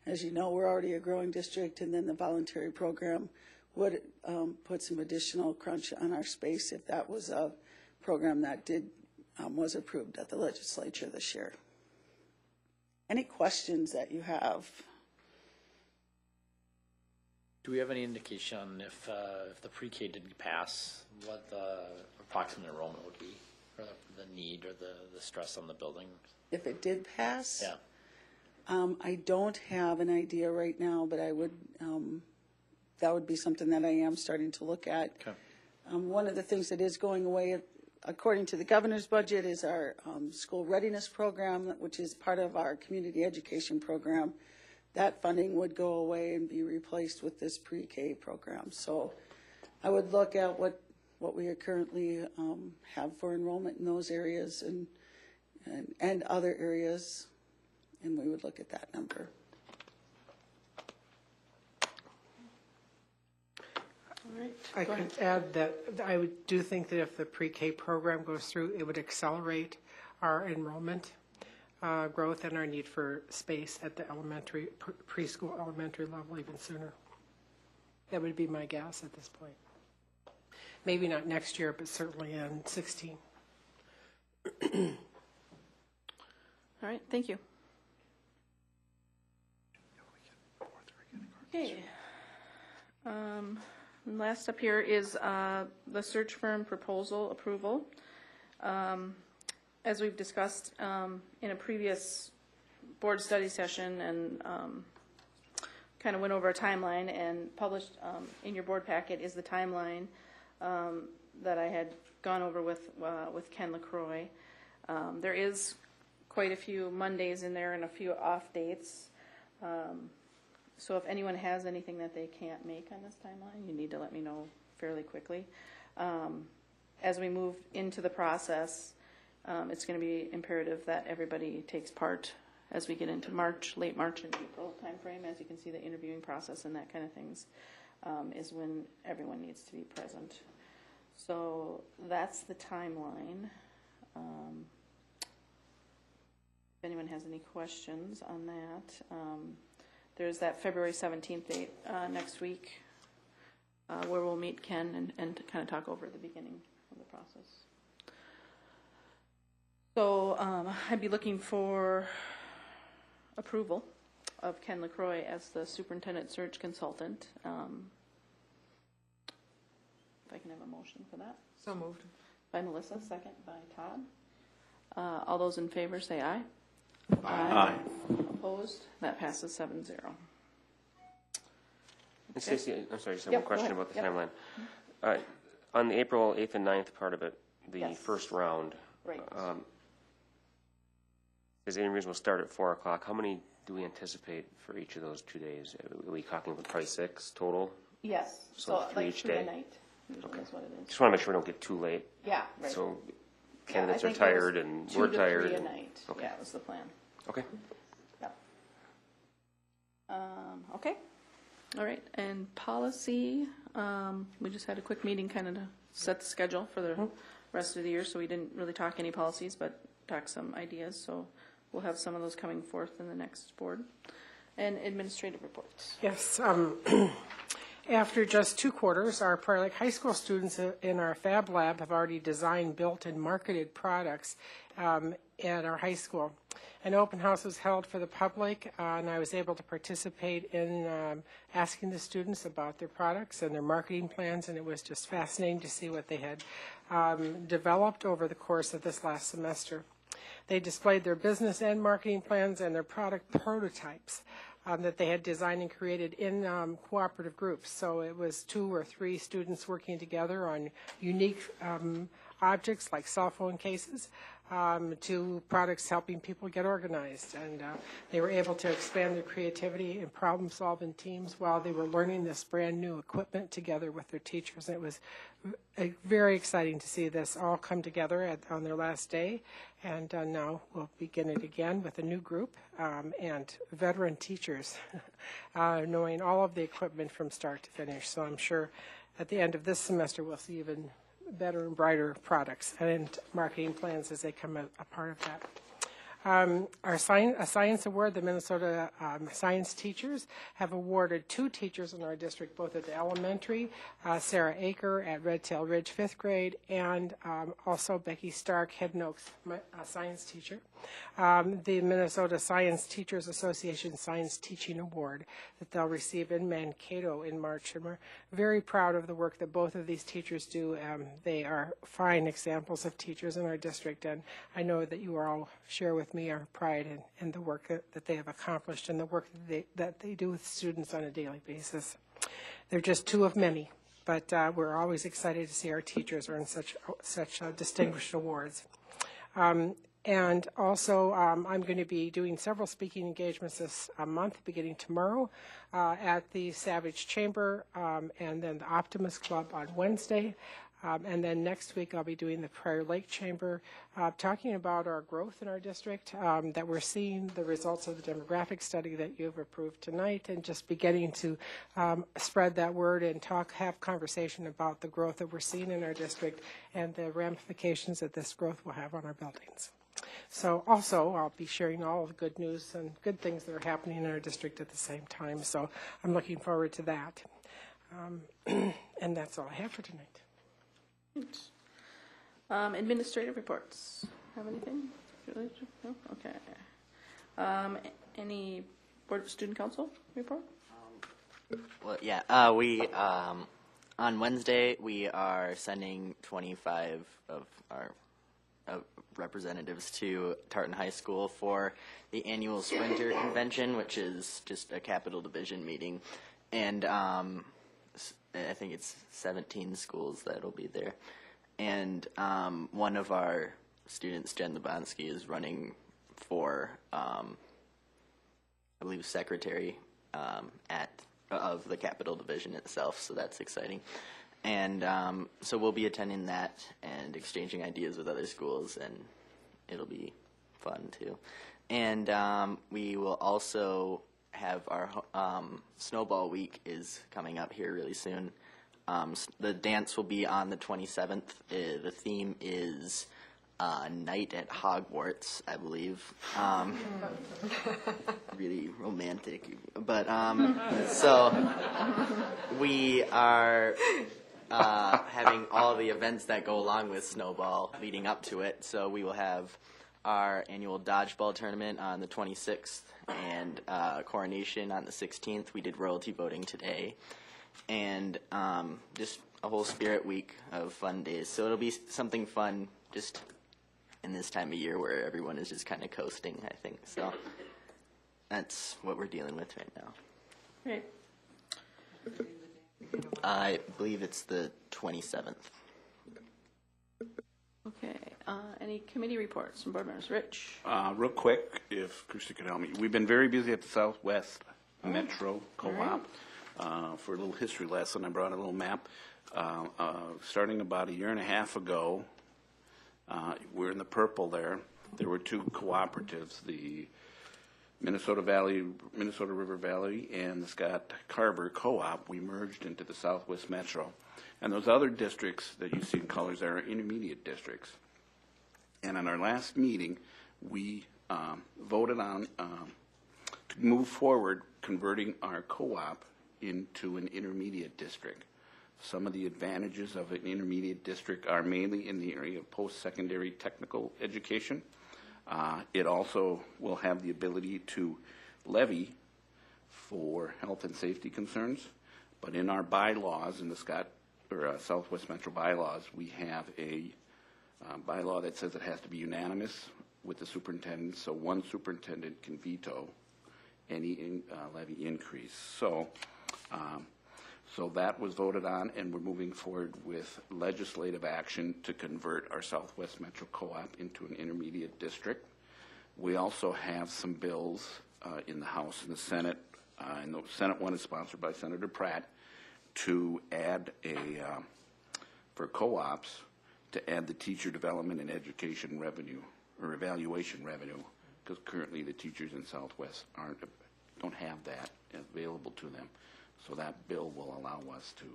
As you know, we're already a growing district, and then the voluntary program would put some additional crunch on our space if that was a program that was approved at the legislature this year. Any questions that you have? Do we have any indication if the pre-K didn't pass, what the approximate enrollment would be, or the need or the stress on the building? If it did pass? Yeah. I don't have an idea right now, but I would. That would be something that I am starting to look at. Okay. One of the things that is going away, according to the governor's budget, is our school readiness program, which is part of our community education program. That funding would go away and be replaced with this pre-K program. So I would look at what we are currently have for enrollment in those areas and other areas, and we would look at that number. I could add that I do think that if the pre-K program goes through, it would accelerate our enrollment growth and our need for space at the elementary, preschool, elementary level even sooner. That would be my guess at this point. Maybe not next year, but certainly in 16. All right, thank you. Okay. Last up here is the search firm proposal approval. As we've discussed in a previous board study session and kind of went over a timeline and published in your board packet is the timeline that I had gone over with Ken LaCroix. There is quite a few Mondays in there and a few off dates. So if anyone has anything that they can't make on this timeline, you need to let me know fairly quickly. As we move into the process, it's going to be imperative that everybody takes part as we get into March, late March and April timeframe, as you can see the interviewing process and that kind of things. is when everyone needs to be present. So that's the timeline. If anyone has any questions on that, there's that February 17th date next week where we'll meet Ken and kind of talk over the beginning of the process. So I'd be looking for approval of Ken LaCroix as the superintendent search consultant. If I can have a motion for that. So moved. By Melissa, second by Todd. All those in favor say aye. Aye. Opposed? That passes 7-0. And Stacy, I'm sorry, just Yep, one question go ahead. about the Yep. timeline. On the April 8th and 9th part of it, the Yes. first round, Right. the interviews will start at 4 o'clock. How many do we anticipate for each of those 2 days? Are we talking about probably 6 total? Yes. So three like each through day? the night. Usually is what it is. Just want to make sure we don't get too late. Yeah, right. So Yeah, candidates I are think it was tired and 2 we're to 3 tired. a and- night. Okay. Yeah, that was the plan. Okay. Yep. Okay. All right. And policy, we just had a quick meeting kind of to set the schedule for the rest of the year, so we didn't really talk any policies, but talk some ideas. So we'll have some of those coming forth in the next board. And administrative reports. Yes. After just 2 quarters, our Prior Lake High School students in our Fab Lab have already designed, built, and marketed products at our high school. An open house was held for the public, and I was able to participate in asking the students about their products and their marketing plans, and it was just fascinating to see what they had developed over the course of this last semester. They displayed their business and marketing plans and their product prototypes that they had designed and created in cooperative groups. So it was 2 or 3 students working together on unique objects like cell phone cases to products helping people get organized. And they were able to expand their creativity and problem solve in teams while they were learning this brand new equipment together with their teachers. And it was very exciting to see this all come together on their last day. And now we'll begin it again with a new group and veteran teachers knowing all of the equipment from start to finish. So I'm sure at the end of this semester we'll see even better and brighter products and marketing plans as they come a part of that. Our science award, the Minnesota science teachers have awarded 2 teachers in our district, both at the elementary, Sarah Aker at Red Tail Ridge 5th grade, and also Becky Stark, Head Oaks science teacher. The Minnesota Science Teachers Association Science Teaching Award that they'll receive in Mankato in March. And we're very proud of the work that both of these teachers do. They are fine examples of teachers in our district, and I know that you all share with me our pride in the work that they have accomplished and the work that they do with students on a daily basis. They're just 2 of many, but we're always excited to see our teachers earn such distinguished awards. And also, I'm going to be doing several speaking engagements this month, beginning tomorrow at the Savage Chamber and then the Optimist Club on Wednesday. And then next week, I'll be doing the Prior Lake Chamber, talking about our growth in our district, that we're seeing the results of the demographic study that you've approved tonight, and just beginning to spread that word and have conversation about the growth that we're seeing in our district and the ramifications that this growth will have on our buildings. So also, I'll be sharing all of the good news and good things that are happening in our district at the same time. So I'm looking forward to that. And that's all I have for tonight. Administrative reports. Have anything? No? Okay. Any Board of Student Council report? Well, yeah, we, on Wednesday, we are sending 25 of our representatives to Tartan High School for the annual Sprinter Convention, which is just a Capital Division meeting. And I think it's 17 schools that'll be there. And one of our students, Jen Lubansky, is running for, I believe, secretary of the Capital Division itself, so that's exciting. And so we'll be attending that and exchanging ideas with other schools, and it'll be fun too. And we will also have our Snowball week is coming up here really soon. The dance will be on the 27th. The theme is Night at Hogwarts, I believe. Really romantic. But so we are having all the events that go along with Snowball leading up to it. So we will have our annual dodgeball tournament on the 26th and coronation on the 16th. We did royalty voting today. And just a whole spirit week of fun days. So it'll be something fun just in this time of year where everyone is just kind of coasting, I think. So that's what we're dealing with right now. Great. I believe it's the 27th. Okay. Any committee reports from board members? Rich? Real quick, if Christy could help me. We've been very busy at the Southwest Metro Co-op. For a little history lesson, I brought a little map. Starting about a year and a half ago, we're in the purple there. There were two cooperatives, the Minnesota River Valley and the Scott Carver Co-op. We merged into the Southwest Metro. And those other districts that you see in colors are intermediate districts. And in our last meeting, we voted on to move forward converting our co-op into an intermediate district. Some of the advantages of an intermediate district are mainly in the area of post-secondary technical education. It also will have the ability to levy for health and safety concerns. But in our bylaws, in the Southwest Metro bylaws, we have a bylaw that says it has to be unanimous with the superintendent, so one superintendent can veto any levy increase. So that was voted on, and we're moving forward with legislative action to convert our Southwest Metro Co-op into an intermediate district. We also have some bills in the House and the Senate, and the Senate one is sponsored by Senator Pratt, to add for co-ops, to add the teacher development and education revenue, or evaluation revenue, because currently the teachers in Southwest don't have that available to them. So that bill will allow us to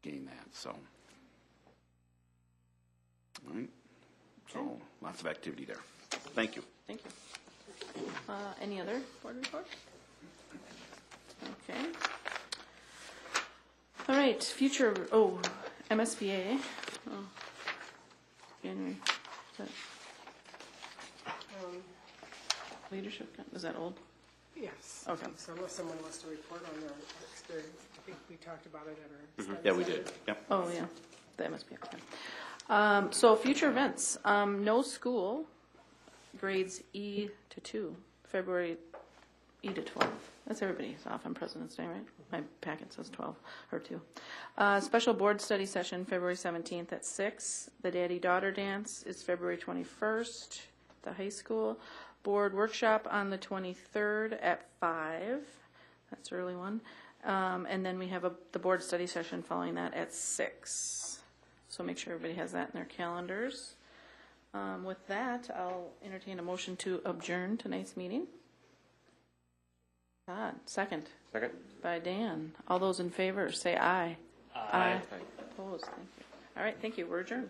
gain that. So, all right. So lots of activity there. Thank you. Thank you. Any other board reports? Okay. All right. Future. MSBA. Oh, January. Is that leadership? Is that old? Yes. Okay. So unless someone wants to report on their experience, I think we talked about it at our study Yeah, we session. did. Yep. Oh, yeah, the MSBA. Okay. So future events, no school, grades E to 2, February E to 12. That's everybody's off on President's Day, right? My packet says 12 or 2. Special board study session, February 17th at 6. The daddy-daughter dance is February 21st, at the high school. Board workshop on the 23rd at 5. That's an early one. And then we have the board study session following that at 6. So make sure everybody has that in their calendars. With that, I'll entertain a motion to adjourn tonight's meeting. Todd, second. Second. By Dan. All those in favor, say aye. Aye. Opposed, thank you. All right, thank you. We're adjourned.